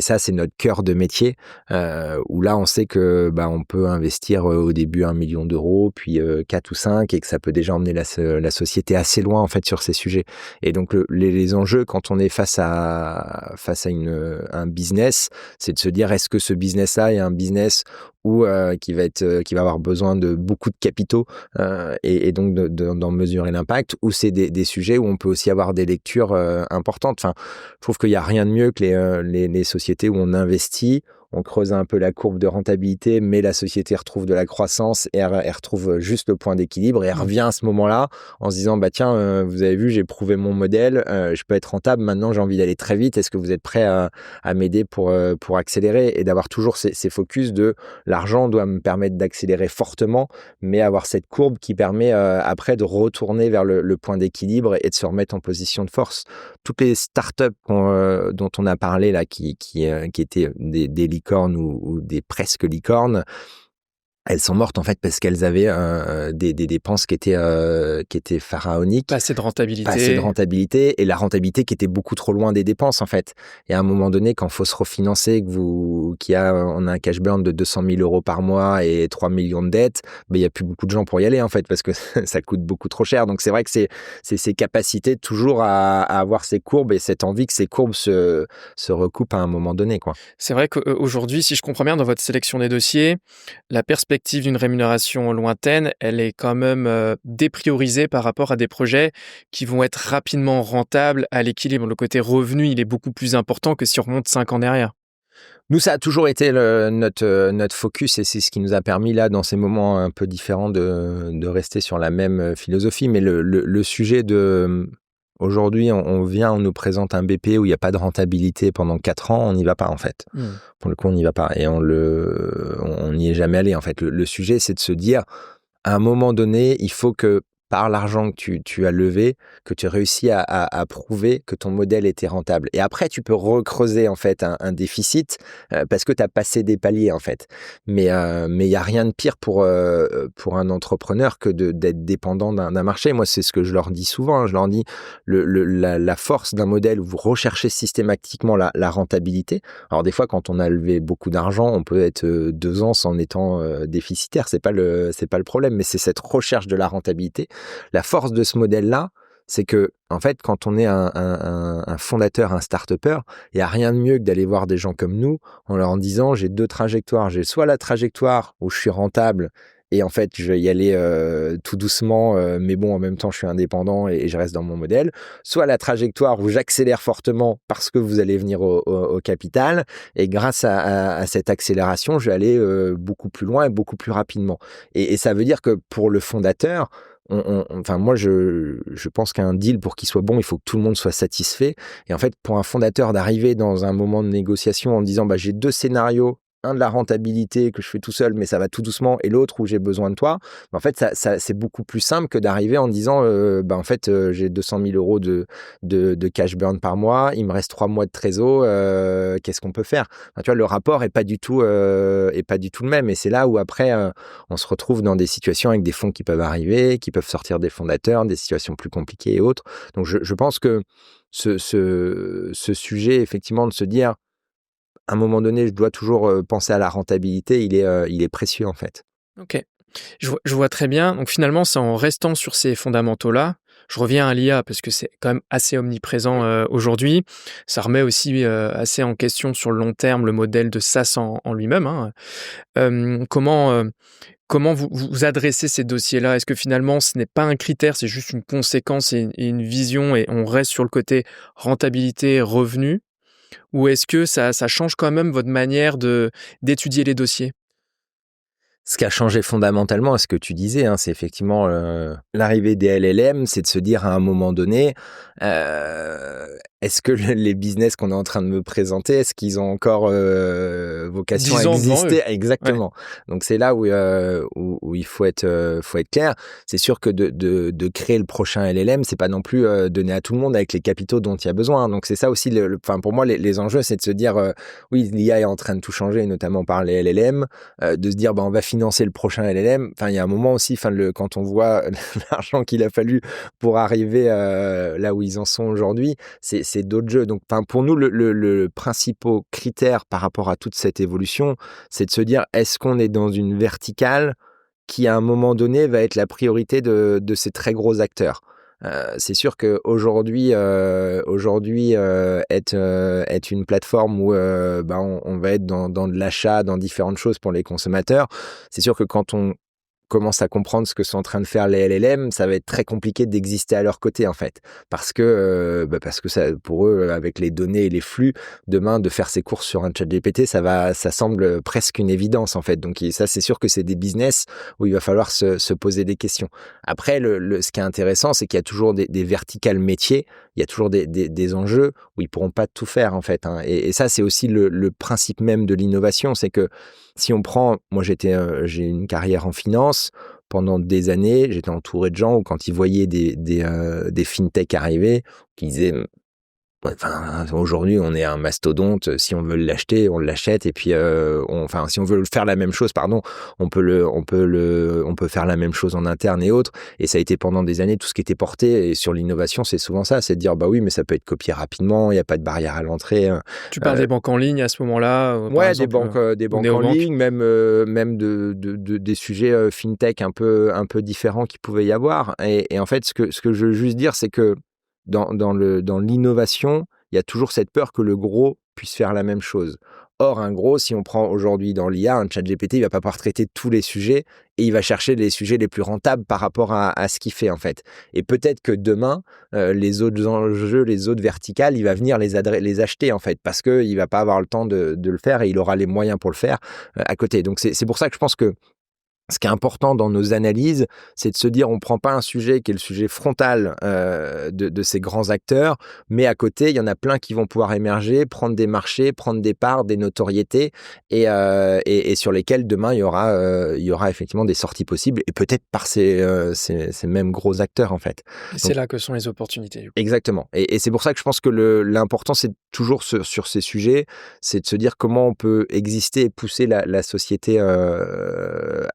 ça, c'est notre cœur de métier, où là, on sait que on peut investir au début 1 million d'euros, puis 4 ou 5, et que ça peut déjà emmener la société assez loin en fait sur ces sujets. Et donc les enjeux quand on est face à un business, c'est de se dire est-ce que ce business-là est un business qui va avoir besoin de beaucoup de capitaux et donc d'en mesurer l'impact, ou c'est des sujets où on peut aussi avoir des lectures importantes. Enfin, je trouve qu'il n'y a rien de mieux que les sociétés où on investit, on creuse un peu la courbe de rentabilité, mais la société retrouve de la croissance et elle retrouve juste le point d'équilibre et elle revient à ce moment-là en se disant tiens, vous avez vu, j'ai prouvé mon modèle, je peux être rentable, maintenant j'ai envie d'aller très vite, est-ce que vous êtes prêt à m'aider pour accélérer, et d'avoir toujours ces focus de l'argent doit me permettre d'accélérer fortement, mais avoir cette courbe qui permet après de retourner vers le point d'équilibre et de se remettre en position de force. Toutes les startups dont on a parlé là, qui étaient des licornes ou des presque licornes, elles sont mortes en fait parce qu'elles avaient des dépenses qui étaient pharaoniques. Pas assez de rentabilité. Et la rentabilité qui était beaucoup trop loin des dépenses en fait. Et à un moment donné, quand il faut se refinancer, on a un cash burn de 200 000 euros par mois et 3 millions de dettes, il n'y a plus beaucoup de gens pour y aller en fait parce que ça coûte beaucoup trop cher. Donc c'est vrai que c'est ces capacités toujours à avoir ces courbes et cette envie que ces courbes se recoupent à un moment donné, quoi. C'est vrai qu'aujourd'hui, si je comprends bien, dans votre sélection des dossiers, la perspective perspective d'une rémunération lointaine, elle est quand même dépriorisée par rapport à des projets qui vont être rapidement rentables à l'équilibre. Le côté revenu, il est beaucoup plus important que si on remonte 5 ans derrière. Nous, ça a toujours été notre focus et c'est ce qui nous a permis là, dans ces moments un peu différents, de rester sur la même philosophie. Mais le sujet de aujourd'hui, on nous présente un BP où il n'y a pas de rentabilité pendant 4 ans, on n'y va pas en fait. Pour le coup, on n'y va pas et on n'y est jamais allé en fait. Le sujet, c'est de se dire, à un moment donné, il faut que par l'argent que tu as levé, que tu as réussi à prouver que ton modèle était rentable. Et après, tu peux recreuser en fait un déficit parce que tu as passé des paliers en fait. Mais il y a rien de pire pour un entrepreneur que d'être dépendant d'un marché. Moi, c'est ce que je leur dis souvent. Hein. Je leur dis la force d'un modèle où vous recherchez systématiquement la rentabilité. Alors des fois, quand on a levé beaucoup d'argent, on peut être 2 ans sans étant déficitaire. C'est pas le problème, mais c'est cette recherche de la rentabilité. La force de ce modèle-là, c'est que, en fait, quand on est un fondateur, un start-upper, il n'y a rien de mieux que d'aller voir des gens comme nous en leur disant, j'ai 2 trajectoires. J'ai soit la trajectoire où je suis rentable et en fait, je vais y aller tout doucement, mais bon, en même temps, je suis indépendant et je reste dans mon modèle. Soit la trajectoire où j'accélère fortement parce que vous allez venir au capital et grâce à cette accélération, je vais aller beaucoup plus loin et beaucoup plus rapidement. Et ça veut dire que pour le fondateur, enfin moi je pense qu'un deal pour qu'il soit bon, il faut que tout le monde soit satisfait. Et en fait, pour un fondateur d'arriver dans un moment de négociation en disant j'ai 2 scénarios, un de la rentabilité que je fais tout seul mais ça va tout doucement et l'autre où j'ai besoin de toi, en fait ça c'est beaucoup plus simple que d'arriver en disant en fait j'ai 200 000 euros de cash burn par mois, il me reste 3 mois de trésor, qu'est-ce qu'on peut faire? Enfin, tu vois, le rapport est pas du tout le même et c'est là où après on se retrouve dans des situations avec des fonds qui peuvent arriver, qui peuvent sortir des fondateurs, des situations plus compliquées et autres. Donc je pense que ce sujet effectivement de se dire à un moment donné, je dois toujours penser à la rentabilité, il est précieux en fait. Ok, je vois très bien. Donc finalement, c'est en restant sur ces fondamentaux-là, je reviens à l'IA parce que c'est quand même assez omniprésent aujourd'hui. Ça remet aussi assez en question sur le long terme le modèle de SaaS en lui-même. Hein. Comment vous adressez ces dossiers-là? Est-ce que finalement, ce n'est pas un critère, c'est juste une conséquence et une vision et on reste sur le côté rentabilité, revenu? Ou est-ce que ça change quand même votre manière d'étudier les dossiers? Ce qui a changé fondamentalement, ce que tu disais, hein, c'est effectivement l'arrivée des LLM, c'est de se dire à un moment donné, est-ce que les business qu'on est en train de me présenter, est-ce qu'ils ont encore vocation à 10 ans devant exister? eux. Exactement. Ouais. Donc c'est là où il faut être clair. C'est sûr que de créer le prochain LLM, c'est pas non plus donné à tout le monde avec les capitaux dont il y a besoin. Donc c'est ça aussi, enfin pour moi les enjeux, c'est de se dire oui, l'IA est en train de tout changer, notamment par les LLM, de se dire on va financer le prochain LLM. Enfin, il y a un moment aussi, quand on voit l'argent qu'il a fallu pour arriver là où ils en sont aujourd'hui, c'est d'autres jeux. Donc, pour nous, le principal critère par rapport à toute cette évolution, c'est de se dire, est-ce qu'on est dans une verticale qui, à un moment donné, va être la priorité de ces très gros acteurs? C'est sûr qu'aujourd'hui, être une plateforme où on va être dans de l'achat, dans différentes choses pour les consommateurs, c'est sûr que quand on commence à comprendre ce que sont en train de faire les LLM, ça va être très compliqué d'exister à leur côté en fait, parce que ça, pour eux, avec les données et les flux, demain de faire ses courses sur un ChatGPT, ça semble presque une évidence en fait. Donc ça, c'est sûr que c'est des business où il va falloir se poser des questions. Après, ce qui est intéressant, c'est qu'il y a toujours des verticales métiers, il y a toujours des enjeux où ils pourront pas tout faire en fait. Hein. Et ça, c'est aussi le principe même de l'innovation, c'est que si on prend, moi j'ai une carrière en finance, pendant des années, j'étais entouré de gens où quand ils voyaient des fintech arriver, qui disaient aujourd'hui, on est un mastodonte. Si on veut l'acheter, on l'achète. Et puis, si on veut faire la même chose, on peut faire la même chose en interne et autres. Et ça a été pendant des années tout ce qui était porté. Et sur l'innovation, c'est souvent ça, c'est de dire oui, mais ça peut être copié rapidement. Il n'y a pas de barrière à l'entrée. Tu parles des banques en ligne à ce moment-là? Ouais, des banques en ligne, même des sujets fintech un peu différents qu'il pouvait y avoir. Et en fait, ce que je veux juste dire, c'est que dans l'innovation, il y a toujours cette peur que le gros puisse faire la même chose. Or, un gros, si on prend aujourd'hui dans l'IA, un ChatGPT, il va pas pouvoir traiter tous les sujets et il va chercher les sujets les plus rentables par rapport à ce qu'il fait, en fait. Et peut-être que demain, les autres enjeux, les autres verticales, il va venir les acheter, en fait, parce qu'il va pas avoir le temps de le faire et il aura les moyens pour le faire à côté. Donc, c'est pour ça que je pense que ce qui est important dans nos analyses, c'est de se dire on prend pas un sujet qui est le sujet frontal de ces grands acteurs, mais à côté, il y en a plein qui vont pouvoir émerger, prendre des marchés, prendre des parts, des notoriétés, et sur lesquels demain il y aura effectivement des sorties possibles, et peut-être par ces mêmes gros acteurs en fait. Et c'est là que sont les opportunités. Du coup. Exactement. Et c'est pour ça que je pense que l'important, c'est toujours sur ces sujets, c'est de se dire comment on peut exister et pousser la société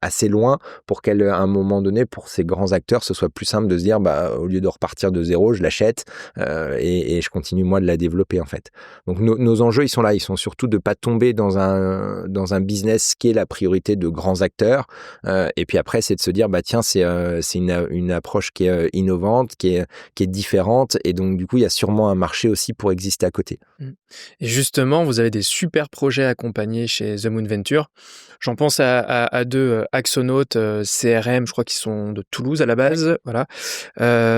assez loin pour qu'à un moment donné, pour ces grands acteurs, ce soit plus simple de se dire, au lieu de repartir de zéro, je l'achète et je continue moi de la développer en fait. Donc nos enjeux, ils sont là, ils sont surtout de pas tomber dans un business qui est la priorité de grands acteurs. Et puis après, c'est de se dire, tiens, c'est une approche qui est innovante, qui est différente, et donc du coup, il y a sûrement un marché aussi pour exister à côté. Et justement, vous avez des super projets accompagnés chez The Moon Venture. J'en pense à deux, Axonaut, CRM, je crois qu'ils sont de Toulouse à la base, voilà.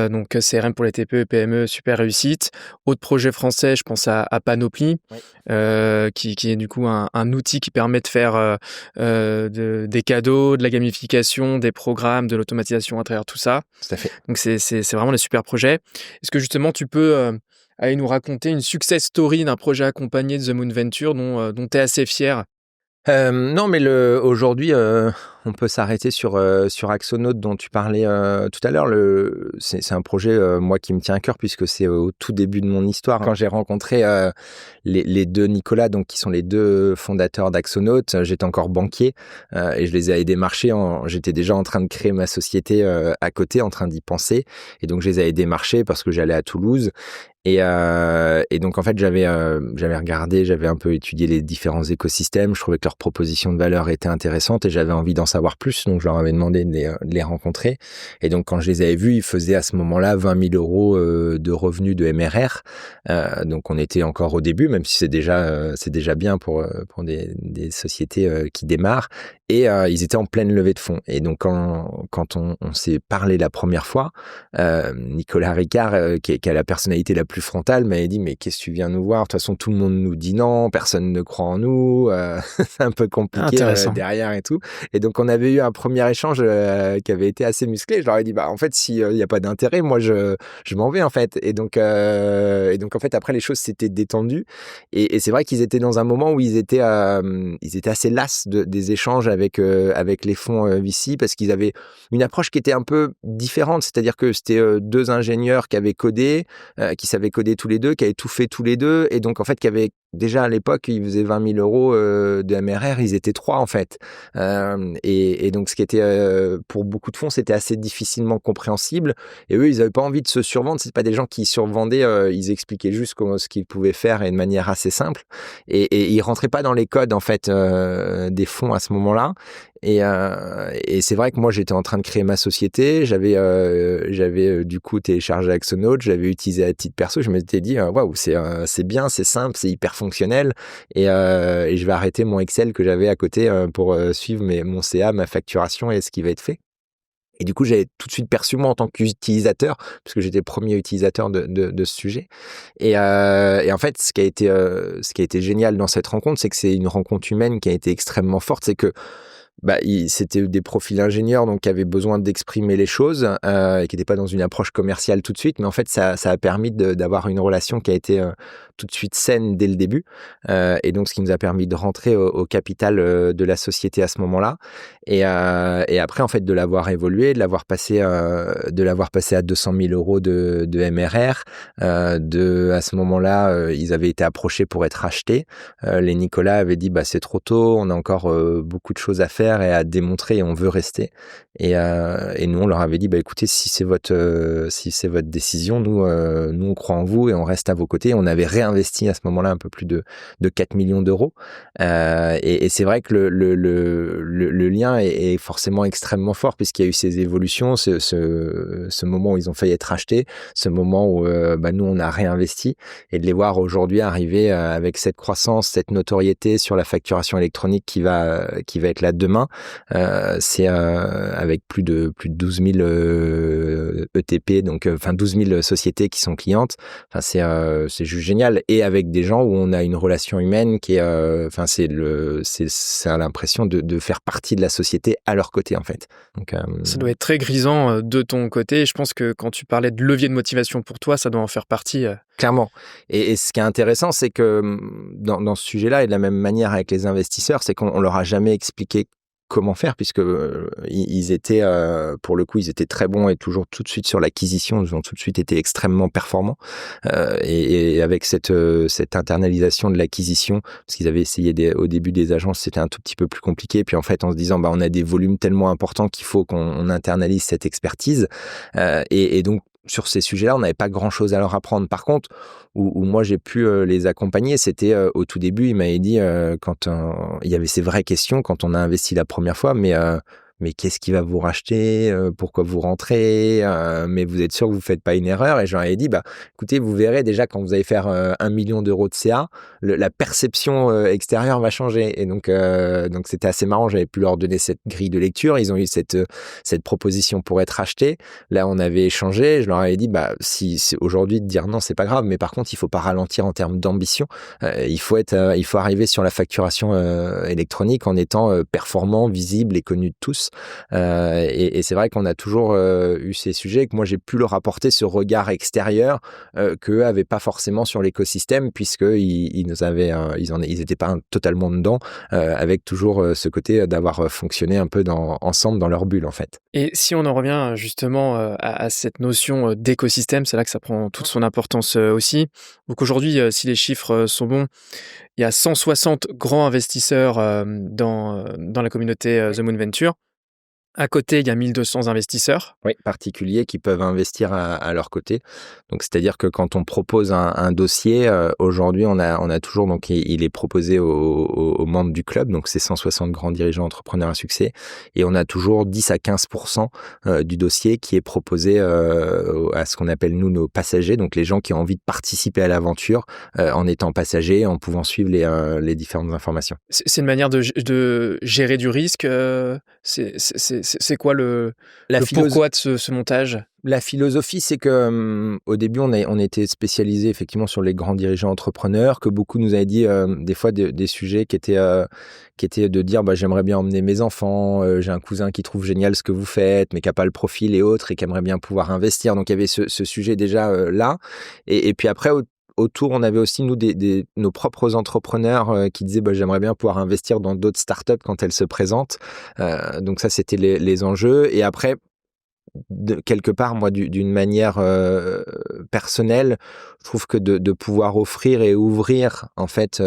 Donc CRM pour les TPE et PME, super réussite. Autre projet français, je pense à Panoply, qui est du coup un outil qui permet de faire des cadeaux, de la gamification, des programmes, de l'automatisation à travers tout ça. Tout à fait. Donc c'est vraiment des super projets. Est-ce que justement tu peux aller nous raconter une success story d'un projet accompagné de The Moon Venture dont tu es assez fier? Non, mais aujourd'hui, on peut s'arrêter sur Axonaut dont tu parlais tout à l'heure. C'est un projet, moi, qui me tient à cœur puisque c'est au tout début de mon histoire. Quand j'ai rencontré les deux Nicolas, donc qui sont les deux fondateurs d'Axonaut, j'étais encore banquier et je les ai démarchés. J'étais déjà en train de créer ma société à côté, en train d'y penser. Et donc, je les avais démarchés parce que j'allais à Toulouse. Et donc en fait j'avais regardé, j'avais un peu étudié les différents écosystèmes. Je trouvais que leur proposition de valeur était intéressante et j'avais envie d'en savoir plus. Donc je leur avais demandé de les rencontrer. Et donc quand je les avais vus, ils faisaient à ce moment-là 20 000 euros de revenus de MRR. Donc on était encore au début, même si c'est déjà bien pour des sociétés qui démarrent. Et ils étaient en pleine levée de fonds. Et donc quand on s'est parlé la première fois, Nicolas Ricard, qui a la personnalité la plus frontale, m'avait dit mais qu'est-ce que tu viens nous voir, de toute façon tout le monde nous dit non, personne ne croit en nous, c'est un peu compliqué derrière et tout. Et donc on avait eu un premier échange qui avait été assez musclé. Je leur ai dit en fait s'il n'y a pas d'intérêt, moi je m'en vais en fait. Et donc en fait après les choses s'étaient détendues et c'est vrai qu'ils étaient dans un moment où ils étaient assez las des échanges avec les fonds VC parce qu'ils avaient une approche qui était un peu différente, c'est-à-dire que c'était deux ingénieurs qui avaient codé, qui savaient coder tous les deux, qui avaient tout fait tous les deux, et donc en fait qui avaient déjà à l'époque, ils faisaient 20 000 euros de MRR, ils étaient trois en fait. Et donc ce qui était pour beaucoup de fonds, c'était assez difficilement compréhensible. Et eux, ils n'avaient pas envie de se survendre. C'est pas des gens qui survendaient. Ils expliquaient juste ce qu'ils pouvaient faire et de manière assez simple. Et ils rentraient pas dans les codes en fait des fonds à ce moment-là. Et c'est vrai que moi, j'étais en train de créer ma société. J'avais du coup téléchargé Axonaut. J'avais utilisé à titre perso. Je m'étais dit, waouh, c'est bien, c'est simple, c'est hyper fonctionnel. Et je vais arrêter mon Excel que j'avais à côté pour suivre mon CA, ma facturation et ce qui va être fait. Et du coup, j'avais tout de suite perçu moi en tant qu'utilisateur, puisque j'étais le premier utilisateur de ce sujet. Et en fait, ce qui a été génial dans cette rencontre, c'est que c'est une rencontre humaine qui a été extrêmement forte. C'est que c'était des profils ingénieurs donc qui avaient besoin d'exprimer les choses et qui n'étaient pas dans une approche commerciale tout de suite, mais en fait ça a permis d'avoir une relation qui a été tout de suite saine dès le début et donc ce qui nous a permis de rentrer au capital de la société à ce moment-là et après en fait de l'avoir évolué, de l'avoir passé à 200 000 euros de MRR, à ce moment-là ils avaient été approchés pour être rachetés. Les Nicolas avaient dit c'est trop tôt, on a encore beaucoup de choses à faire et à démontrer et on veut rester. Et nous, on leur avait dit, écoutez, si c'est votre décision, nous on croit en vous et on reste à vos côtés. On avait réinvesti à ce moment-là un peu plus de 4 millions d'euros. Et c'est vrai que le lien est forcément extrêmement fort puisqu'il y a eu ces évolutions, ce moment où ils ont failli être achetés, ce moment où nous, on a réinvesti, et de les voir aujourd'hui arriver avec cette croissance, cette notoriété sur la facturation électronique qui va être là demain. C'est avec plus de 12 000 ETP, donc 12 000 sociétés qui sont clientes. Enfin, c'est juste génial, et avec des gens où on a une relation humaine qui est, c'est l'impression de faire partie de la société à leur côté en fait. Donc, ça doit être très grisant de ton côté. Je pense que quand tu parlais de levier de motivation pour toi, ça doit en faire partie. Clairement. Et ce qui est intéressant, c'est que dans ce sujet-là, et de la même manière avec les investisseurs, c'est qu'on leur a jamais expliqué comment faire, puisque ils étaient, pour le coup, ils étaient très bons et toujours tout de suite sur l'acquisition, ils ont tout de suite été extrêmement performants. Et avec cette internalisation de l'acquisition, parce qu'ils avaient essayé au début des agences, c'était un tout petit peu plus compliqué. Puis en fait, en se disant, on a des volumes tellement importants qu'il faut qu'on internalise cette expertise. Et donc, sur ces sujets-là, on n'avait pas grand-chose à leur apprendre. Par contre, où moi j'ai pu les accompagner, c'était au tout début, il m'avait dit, quand il y avait ces vraies questions, quand on a investi la première fois, mais qu'est-ce qui va vous racheter, pourquoi vous rentrez, mais vous êtes sûr que vous faites pas une erreur? Et je leur ai dit, écoutez, vous verrez déjà quand vous allez faire 1 million d'euros de CA, la perception extérieure va changer. Et donc c'était assez marrant, j'avais pu leur donner cette grille de lecture, ils ont eu cette proposition pour être achetés. Là, on avait échangé, je leur avais dit, si c'est aujourd'hui de dire non, c'est pas grave, mais par contre, il faut pas ralentir en termes d'ambition. Il faut arriver sur la facturation électronique en étant performant, visible et connu de tous. Et c'est vrai qu'on a toujours eu ces sujets, que moi j'ai pu leur apporter ce regard extérieur qu'eux n'avaient pas forcément sur l'écosystème, puisqu'ils n'étaient pas totalement dedans, avec toujours ce côté d'avoir fonctionné un peu ensemble dans leur bulle en fait. Et si on en revient justement à cette notion d'écosystème, c'est là que ça prend toute son importance aussi. Donc aujourd'hui, si les chiffres sont bons, il y a 160 grands investisseurs dans la communauté The Moon Venture. À côté, il y a 1200 investisseurs. Oui, particuliers qui peuvent investir à leur côté. Donc, c'est-à-dire que quand on propose un dossier, aujourd'hui, on a toujours, donc, il est proposé aux membres du club, donc c'est 160 grands dirigeants entrepreneurs à succès, et on a toujours 10 à 15% du dossier qui est proposé à ce qu'on appelle, nous, nos passagers, donc les gens qui ont envie de participer à l'aventure en étant passagers, en pouvant suivre les différentes informations. C'est une manière de gérer du risque. C'est quoi le pourquoi de ce montage? La philosophie, c'est que au début, on était spécialisé effectivement sur les grands dirigeants entrepreneurs, que beaucoup nous avaient dit des fois des sujets qui étaient de dire j'aimerais bien emmener mes enfants, j'ai un cousin qui trouve génial ce que vous faites, mais qui n'a pas le profil et autres, et qui aimerait bien pouvoir investir. Donc il y avait ce sujet déjà là. Et puis après, autour, on avait aussi, nous, nos propres entrepreneurs qui disaient j'aimerais bien pouvoir investir dans d'autres startups quand elles se présentent. Donc ça, c'était les enjeux. Et après, quelque part, moi, d'une manière personnelle, je trouve que de pouvoir offrir et ouvrir en fait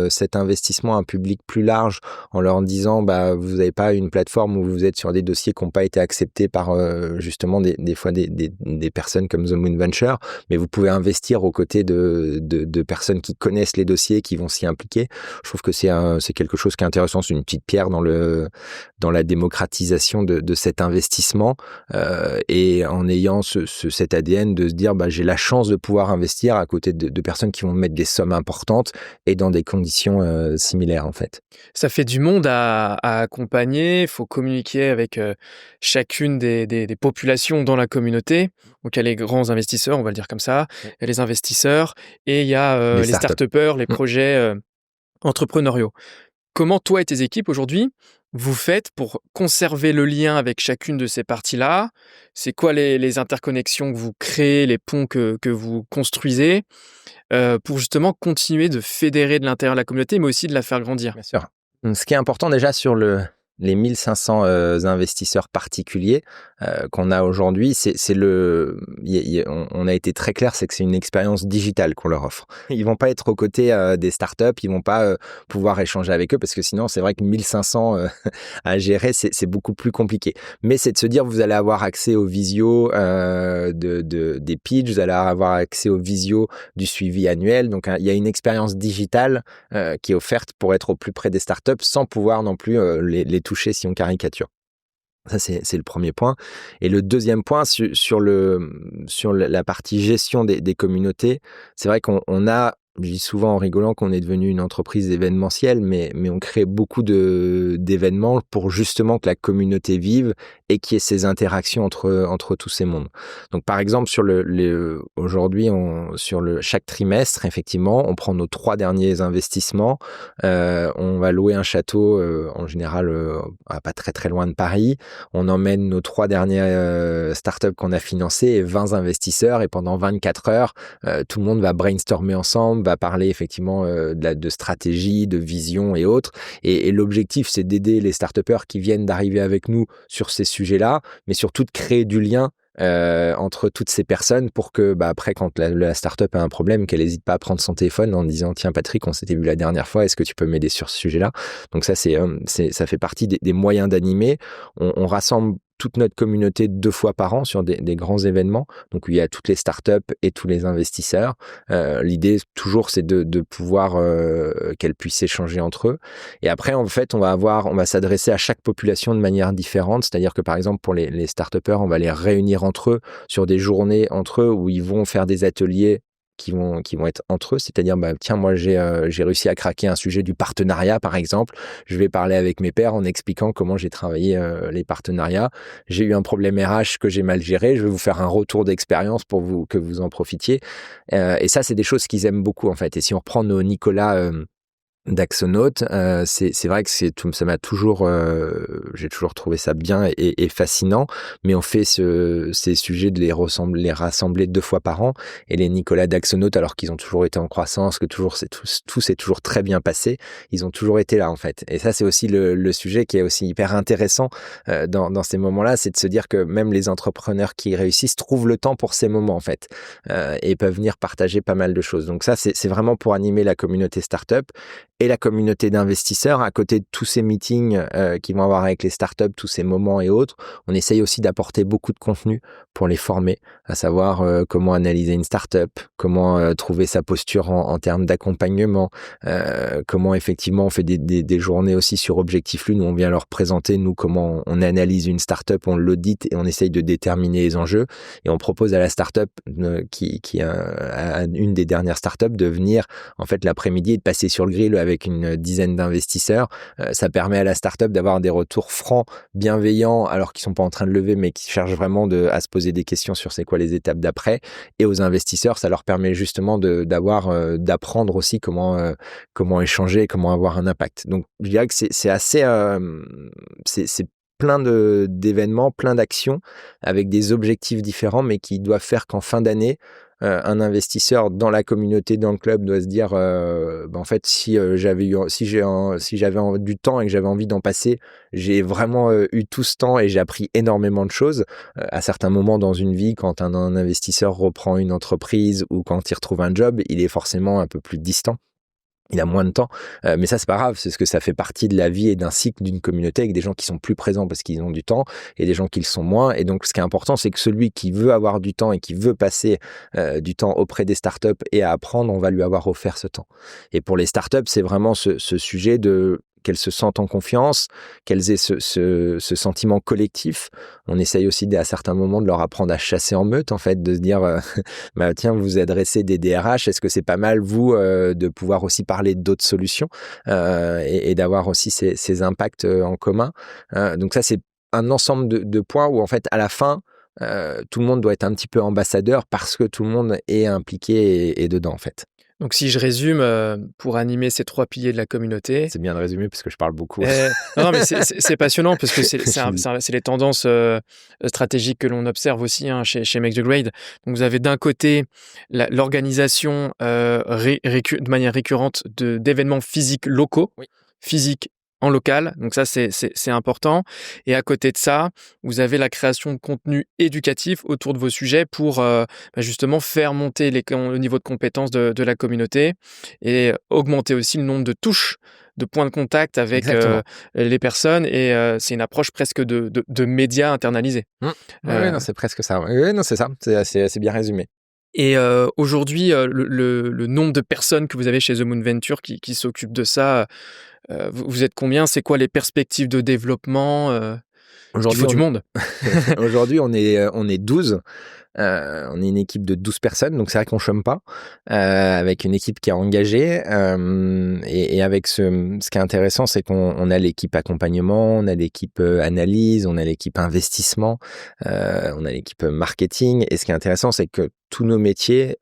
cet investissement à un public plus large, en leur disant vous n'avez pas une plateforme où vous êtes sur des dossiers qui n'ont pas été acceptés par justement des fois des personnes comme The Moon Venture, mais vous pouvez investir aux côtés de personnes qui connaissent les dossiers, qui vont s'y impliquer. Je trouve que c'est quelque chose qui est intéressant, c'est une petite pierre dans la démocratisation de cet investissement. Et en ayant cet ADN de se dire j'ai la chance de pouvoir investir à côté de personnes qui vont mettre des sommes importantes et dans des conditions similaires en fait. Ça fait du monde à accompagner, il faut communiquer avec chacune des populations dans la communauté. Donc il y a les grands investisseurs, on va le dire comme ça, il y a les investisseurs et il y a les start-upers, les projets entrepreneuriaux. Comment toi et tes équipes aujourd'hui vous faites pour conserver le lien avec chacune de ces parties-là? C'est quoi les interconnexions que vous créez, les ponts que vous construisez pour justement continuer de fédérer de l'intérieur de la communauté, mais aussi de la faire grandir? Bien sûr. Donc, ce qui est important déjà sur les 1500 investisseurs particuliers qu'on a aujourd'hui, on a été très clair, c'est que c'est une expérience digitale qu'on leur offre. Ils vont pas être aux côtés des startups, ils vont pas pouvoir échanger avec eux parce que sinon, c'est vrai que 1500 à gérer, c'est beaucoup plus compliqué. Mais c'est de se dire, vous allez avoir accès aux visios des pitchs, vous allez avoir accès aux visios du suivi annuel. Donc, il y a une expérience digitale qui est offerte pour être au plus près des startups sans pouvoir non plus les toucher si on caricature. Ça, c'est le premier point. Et le deuxième point, sur la partie gestion des communautés, c'est vrai qu'on a, je dis souvent en rigolant qu'on est devenu une entreprise événementielle, mais on crée beaucoup d'événements pour justement que la communauté vive et qu'il y ait ces interactions entre tous ces mondes. Donc, par exemple, aujourd'hui, chaque trimestre, effectivement, on prend nos 3 derniers investissements. On va louer un château, en général, pas très très loin de Paris. On emmène nos 3 dernières startups qu'on a financées et 20 investisseurs. Et pendant 24 heures, tout le monde va brainstormer ensemble, va parler effectivement de stratégie, de vision et autres. Et l'objectif, c'est d'aider les start-upers qui viennent d'arriver avec nous sur ces sujets-là, mais surtout de créer du lien entre toutes ces personnes pour que après, quand la startup a un problème, qu'elle n'hésite pas à prendre son téléphone en disant tiens Patrick, on s'était vu la dernière fois, est-ce que tu peux m'aider sur ce sujet-là? Donc ça, ça fait partie des moyens d'animer. On rassemble toute notre communauté 2 fois par an sur des grands événements. Donc, il y a toutes les startups et tous les investisseurs. L'idée, toujours, c'est de pouvoir qu'elles puissent échanger entre eux. Et après, en fait, on va s'adresser à chaque population de manière différente. C'est-à-dire que, par exemple, pour les start-upers, on va les réunir entre eux sur des journées entre eux où ils vont faire des ateliers qui vont être entre eux, c'est-à-dire tiens, moi j'ai réussi à craquer un sujet du partenariat par exemple, je vais parler avec mes pairs en expliquant comment j'ai travaillé les partenariats, j'ai eu un problème RH que j'ai mal géré, je vais vous faire un retour d'expérience pour que vous en profitiez, et ça c'est des choses qu'ils aiment beaucoup en fait. Et si on reprend nos Nicolas d'Axonaut, c'est vrai que ça m'a toujours, j'ai toujours trouvé ça bien et fascinant, mais on fait ces sujets de les rassembler 2 fois par an, et les Nicolas d'Axonaut, alors qu'ils ont toujours été en croissance, que tout s'est toujours très bien passé, ils ont toujours été là en fait. Et ça, c'est aussi le sujet qui est aussi hyper intéressant dans ces moments-là, c'est de se dire que même les entrepreneurs qui réussissent trouvent le temps pour ces moments en fait, et peuvent venir partager pas mal de choses. Donc ça, c'est vraiment pour animer la communauté startup et la communauté d'investisseurs. À côté de tous ces meetings qu'ils vont avoir avec les startups, tous ces moments et autres, on essaye aussi d'apporter beaucoup de contenu pour les former, à savoir comment analyser une startup, comment trouver sa posture en termes d'accompagnement, comment effectivement on fait des journées aussi sur Objectif Lune où on vient leur présenter nous comment on analyse une startup, on l'audite et on essaye de déterminer les enjeux, et on propose à la startup qui a une des dernières startups de venir en fait l'après-midi et de passer sur le grill avec une dizaine d'investisseurs. Ça permet à la startup d'avoir des retours francs, bienveillants, alors qu'ils sont pas en train de lever, mais qui cherchent vraiment à se poser des questions sur c'est quoi les étapes d'après. Et aux investisseurs, ça leur permet justement d'apprendre aussi comment échanger, comment avoir un impact. Donc, je dirais que c'est assez, c'est plein d'événements, plein d'actions avec des objectifs différents, mais qui doivent faire qu'en fin d'année, un investisseur dans la communauté, dans le club, doit se dire en fait, si j'avais du temps et que j'avais envie d'en passer, j'ai vraiment eu tout ce temps et j'ai appris énormément de choses. À certains moments dans une vie, quand un investisseur reprend une entreprise ou quand il retrouve un job, il est forcément un peu plus distant. Il a moins de temps, mais ça c'est pas grave, c'est ce que ça fait partie de la vie et d'un cycle d'une communauté, avec des gens qui sont plus présents parce qu'ils ont du temps et des gens qui le sont moins. Et donc ce qui est important, c'est que celui qui veut avoir du temps et qui veut passer du temps auprès des startups et à apprendre, on va lui avoir offert ce temps. Et pour les startups, c'est vraiment ce sujet de qu'elles se sentent en confiance, qu'elles aient ce sentiment collectif. On essaye aussi à certains moments de leur apprendre à chasser en meute, en fait, de se dire tiens, vous vous adressez des DRH, est-ce que c'est pas mal, vous, de pouvoir aussi parler d'autres solutions et d'avoir aussi ces impacts en commun. Donc ça, c'est un ensemble de points où, en fait, à la fin, tout le monde doit être un petit peu ambassadeur parce que tout le monde est impliqué et dedans, en fait. Donc, si je résume, pour animer ces 3 piliers de la communauté... C'est bien de résumer parce que je parle beaucoup. Non, mais c'est passionnant parce que c'est les tendances stratégiques que l'on observe aussi chez Make the Grade. Donc, vous avez d'un côté l'organisation de manière récurrente d'événements physiques locaux, oui, physiques en local. Donc ça, c'est important. Et à côté de ça, vous avez la création de contenu éducatif autour de vos sujets pour justement faire monter le niveau de compétence de la communauté et augmenter aussi le nombre de touches, de points de contact avec les personnes. Et c'est une approche presque de médias internalisés. Oui, non, c'est presque ça. Oui, non, c'est ça. C'est bien résumé. Et aujourd'hui, le nombre de personnes que vous avez chez The Moon Venture qui s'occupent de ça, vous êtes combien? C'est quoi les perspectives de développement? Il faut du monde. Aujourd'hui, on est 12. On est une équipe de 12 personnes, donc c'est vrai qu'on chôme pas, avec une équipe qui est engagée. Et avec ce qui est intéressant, c'est qu'on a l'équipe accompagnement, on a l'équipe analyse, on a l'équipe investissement, on a l'équipe marketing. Et ce qui est intéressant, c'est que tous nos métiers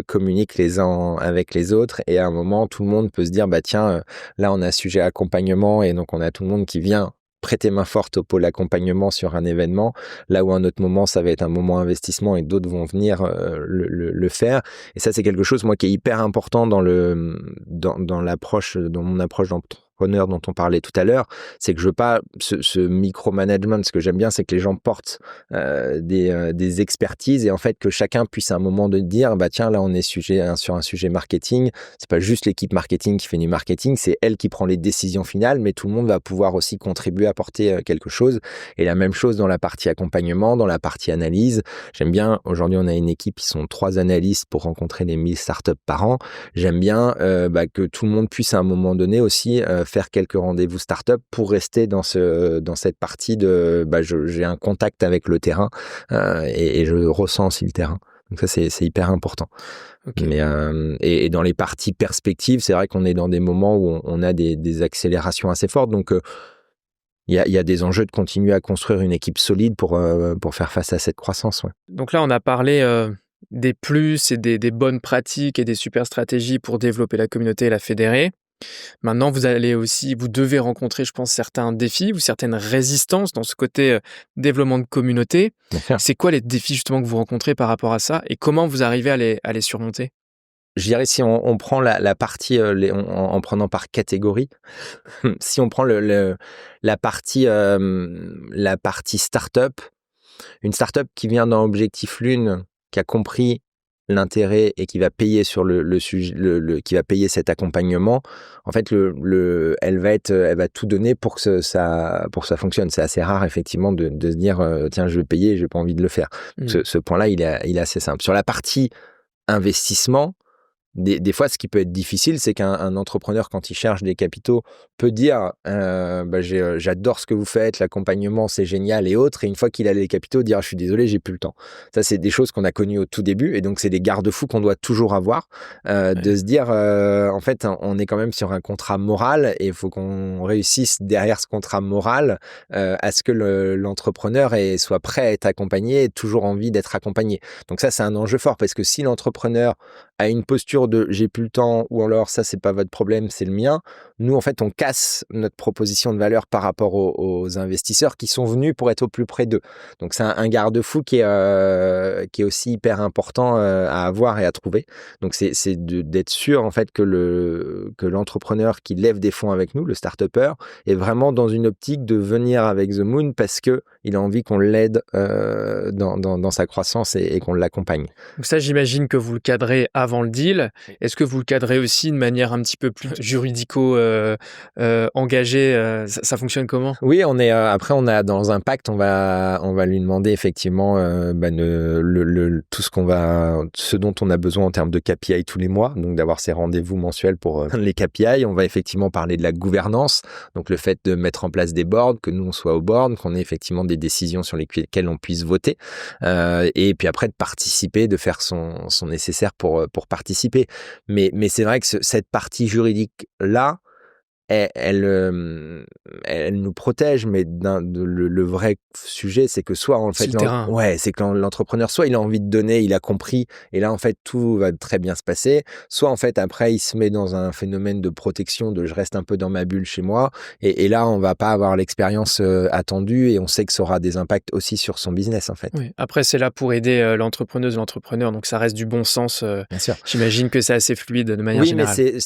communiquent les uns avec les autres. Et à un moment, tout le monde peut se dire, bah tiens, là on a sujet accompagnement, et donc on a tout le monde qui vient prêter main forte au pôle accompagnement sur un événement, là où à un autre moment, ça va être un moment investissement et d'autres vont venir le faire. Et ça, c'est quelque chose, moi, qui est hyper important dans l'approche, dans mon approche d'entrepreneur dont on parlait tout à l'heure, c'est que je veux pas ce micromanagement. Ce que j'aime bien, c'est que les gens portent des expertises et en fait que chacun puisse à un moment de dire, bah tiens, là on est sur un sujet marketing. C'est pas juste l'équipe marketing qui fait du marketing, c'est elle qui prend les décisions finales, mais tout le monde va pouvoir aussi contribuer, apporter quelque chose. Et la même chose dans la partie accompagnement, dans la partie analyse. J'aime bien, aujourd'hui on a une équipe qui sont 3 analystes pour rencontrer les 1000 startups par an. J'aime bien que tout le monde puisse à un moment donné aussi faire quelques rendez-vous start-up pour rester dans cette partie de j'ai un contact avec le terrain et je ressens aussi le terrain. Donc ça c'est hyper important. Okay. Mais et dans les parties perspectives, c'est vrai qu'on est dans des moments où on a des accélérations assez fortes. Donc il y a des enjeux de continuer à construire une équipe solide pour faire face à cette croissance. Ouais. Donc là on a parlé des plus et des bonnes pratiques et des super stratégies pour développer la communauté et la fédérer. Maintenant, vous devez rencontrer, je pense, certains défis ou certaines résistances dans ce côté développement de communauté. C'est quoi les défis justement que vous rencontrez par rapport à ça et comment vous arrivez à les surmonter? Je dirais si on prend la partie en prenant par catégorie, si on prend la partie start-up, une start-up qui vient dans Objectif Lune, qui a compris l'intérêt et qui va payer sur le sujet, qui va payer cet accompagnement, en fait elle va tout donner pour que ça fonctionne. C'est assez rare effectivement de se dire tiens, je vais payer, j'ai pas envie de le faire. Ce point-là, il est assez simple. Sur la partie investissement, des fois, ce qui peut être difficile, c'est qu'un entrepreneur, quand il cherche des capitaux, peut dire j'adore ce que vous faites, l'accompagnement, c'est génial et autres. Et une fois qu'il a les capitaux, dire je suis désolé, j'ai plus le temps. Ça, c'est des choses qu'on a connues au tout début. Et donc, c'est des garde-fous qu'on doit toujours avoir. De se dire, en fait, on est quand même sur un contrat moral et il faut qu'on réussisse derrière ce contrat moral à ce que l'entrepreneur soit prêt à être accompagné et toujours envie d'être accompagné. Donc ça, c'est un enjeu fort parce que si l'entrepreneur a une posture de j'ai plus le temps ou alors ça c'est pas votre problème, c'est le mien, nous en fait on casse notre proposition de valeur par rapport aux investisseurs qui sont venus pour être au plus près d'eux. Donc c'est un garde-fou qui est aussi hyper important à avoir et à trouver. Donc c'est d'être sûr en fait que l'entrepreneur qui lève des fonds avec nous, le start-upper, est vraiment dans une optique de venir avec The Moon parce que il a envie qu'on l'aide dans sa croissance et qu'on l'accompagne. Donc ça, j'imagine que vous le cadrez avant le deal. Est-ce que vous le cadrez aussi de manière un petit peu plus engagée? Ça fonctionne comment? Oui, après on a dans un pacte, on va lui demander effectivement tout ce dont on a besoin en termes de KPI tous les mois, donc d'avoir ces rendez-vous mensuels pour les KPI. On va effectivement parler de la gouvernance, donc le fait de mettre en place des boards, que nous on soit au board, qu'on ait effectivement des décisions sur lesquelles on puisse voter, et puis après de participer, de faire son nécessaire pour participer. Mais c'est vrai que cette partie juridique là, elle nous protège, mais le vrai sujet, c'est que soit en fait, c'est que l'entrepreneur, soit il a envie de donner, il a compris, et là en fait tout va très bien se passer, soit en fait après il se met dans un phénomène de protection, de je reste un peu dans ma bulle chez moi, et là on va pas avoir l'expérience attendue, et on sait que ça aura des impacts aussi sur son business en fait. Oui. Après c'est là pour aider l'entrepreneuse, l'entrepreneur, donc ça reste du bon sens. Bien sûr. J'imagine que c'est assez fluide de manière générale. Oui, mais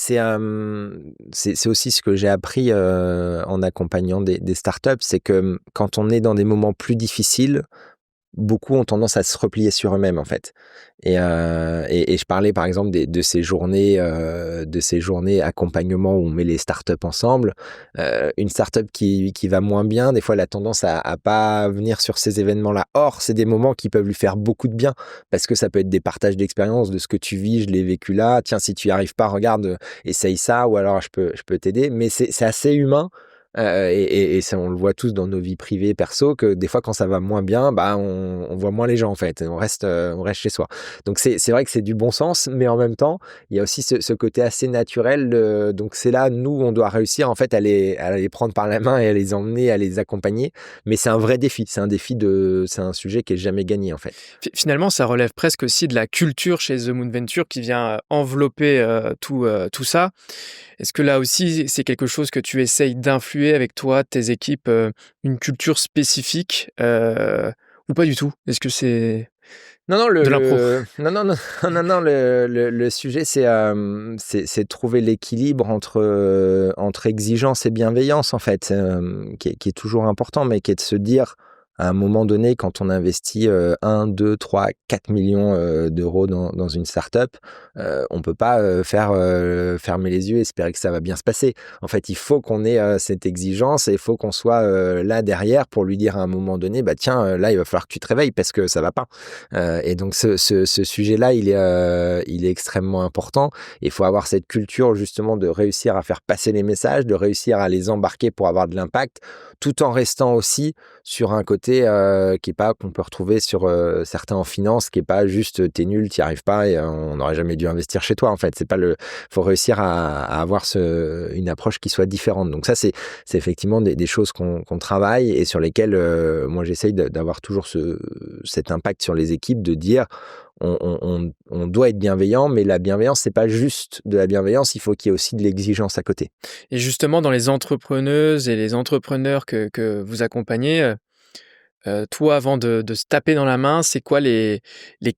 c'est aussi ce que j'ai appris en accompagnant des startups, c'est que quand on est dans des moments plus difficiles, beaucoup ont tendance à se replier sur eux-mêmes en fait. Et je parlais par exemple de ces journées accompagnement où on met les startups ensemble. Une startup qui va moins bien, des fois elle a tendance à pas venir sur ces événements-là. Or, c'est des moments qui peuvent lui faire beaucoup de bien parce que ça peut être des partages d'expériences de ce que tu vis, je l'ai vécu là. Tiens, si tu y arrives pas, regarde, essaye ça ou alors je peux t'aider. Mais c'est assez humain. Et ça, on le voit tous dans nos vies privées, perso, que des fois, quand ça va moins bien, bah, on voit moins les gens, en fait. On reste chez soi. Donc, c'est vrai que c'est du bon sens, mais en même temps, il y a aussi ce côté assez naturel. Donc, c'est là, nous, on doit réussir, en fait, à les prendre par la main et à les emmener, à les accompagner. Mais c'est un vrai défi. C'est un sujet qui est jamais gagné, en fait. Finalement, ça relève presque aussi de la culture chez The Moon Venture qui vient envelopper tout ça. Est-ce que là aussi, c'est quelque chose que tu essayes d'influer avec toi, tes équipes, une culture spécifique ou pas du tout? Est-ce que c'est Non, de l'impro? non, le sujet, c'est de trouver l'équilibre entre exigence et bienveillance, en fait, qui est toujours important, mais qui est de se dire, à un moment donné, quand on investit 1, 2, 3, 4 millions d'euros dans une startup, on peut pas fermer les yeux et espérer que ça va bien se passer. En fait, il faut qu'on ait cette exigence et il faut qu'on soit là derrière pour lui dire à un moment donné, bah tiens, là, il va falloir que tu te réveilles parce que ça va pas. Et donc, ce sujet-là, il est extrêmement important. Il faut avoir cette culture, justement, de réussir à faire passer les messages, de réussir à les embarquer pour avoir de l'impact, tout en restant aussi sur un côté qui est pas qu'on peut retrouver sur certains en finance, qui est pas juste t'es nul, t'y arrives pas et on n'aurait jamais dû investir chez toi. En fait, c'est pas faut réussir à avoir une approche qui soit différente. Donc ça, c'est effectivement des choses qu'on travaille et sur lesquelles moi j'essaye d'avoir toujours cet impact sur les équipes, de dire on doit être bienveillant, mais la bienveillance, c'est pas juste de la bienveillance, il faut qu'il y ait aussi de l'exigence à côté. Et justement, dans les entrepreneuses et les entrepreneurs que vous accompagnez, toi, avant de se taper dans la main, c'est quoi les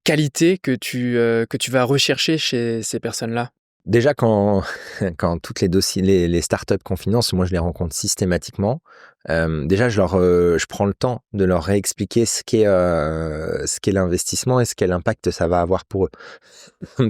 qualités que tu vas rechercher chez ces personnes-là? Déjà, quand toutes les startups qu'on finance, moi je les rencontre systématiquement. Déjà, je prends le temps de leur réexpliquer ce qu'est l'investissement et ce quel impact ça va avoir pour eux.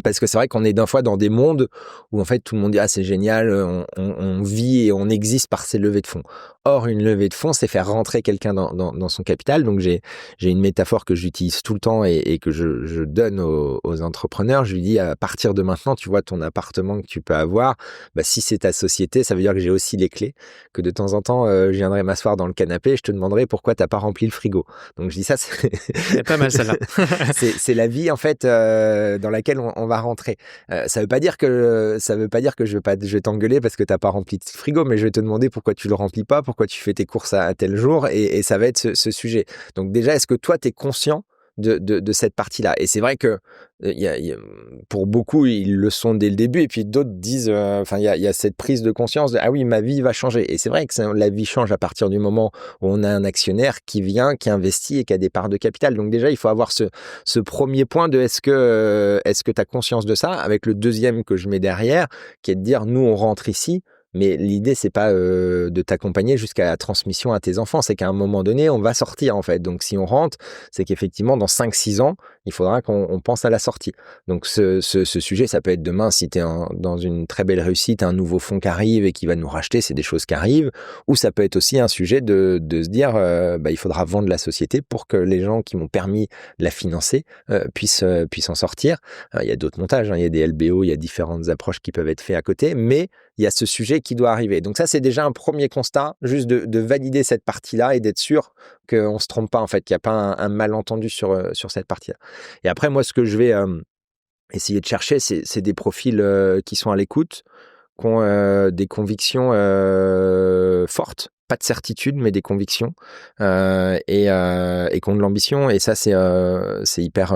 Parce que c'est vrai qu'on est d'un fois dans des mondes où en fait tout le monde dit ah c'est génial, on vit et on existe par ces levées de fonds. Or, une levée de fonds, c'est faire rentrer quelqu'un dans son capital. Donc j'ai une métaphore que j'utilise tout le temps et que je donne aux entrepreneurs. Je lui dis à partir de maintenant, tu vois ton appartement que tu peux avoir, bah, si c'est ta société, ça veut dire que j'ai aussi les clés, que de temps en temps je viendrai m'asseoir dans le canapé et je te demanderai pourquoi t'as pas rempli le frigo. Donc je dis ça, C'est pas mal celle-là. c'est la vie en fait dans laquelle on va rentrer. Ça veut pas dire que je vais t'engueuler parce que t'as pas rempli de frigo, mais je vais te demander pourquoi tu le remplis pas, pourquoi tu fais tes courses à tel jour, et ça va être ce sujet. Donc déjà, est-ce que toi t'es conscient de cette partie-là? Et c'est vrai que pour beaucoup, ils le sont dès le début, et puis d'autres disent, il y a cette prise de conscience de ah oui, ma vie va changer. Et c'est vrai que la vie change à partir du moment où on a un actionnaire qui vient, qui investit et qui a des parts de capital. Donc déjà, il faut avoir ce premier point de est-ce que tu as conscience de ça, avec le deuxième que je mets derrière, qui est de dire nous on rentre ici. Mais l'idée, c'est pas de t'accompagner jusqu'à la transmission à tes enfants. C'est qu'à un moment donné, on va sortir, en fait. Donc, si on rentre, c'est qu'effectivement, dans 5-6 ans, il faudra qu'on pense à la sortie. Donc, ce sujet, ça peut être demain, si tu es dans une très belle réussite, un nouveau fonds qui arrive et qui va nous racheter, c'est des choses qui arrivent. Ou ça peut être aussi un sujet de se dire, il faudra vendre la société pour que les gens qui m'ont permis de la financer puissent en sortir. Il y a d'autres montages, il y a des LBO, il y a différentes approches qui peuvent être faites à côté, mais il y a ce sujet qui doit arriver. Donc ça, c'est déjà un premier constat, juste de valider cette partie-là et d'être sûr qu'on ne se trompe pas, en fait, qu'il n'y a pas un malentendu sur cette partie-là. Et après, moi, ce que je vais essayer de chercher, c'est des profils qui sont à l'écoute, qui ont des convictions fortes, pas de certitude, mais des convictions, et qui ont de l'ambition. Et ça, c'est hyper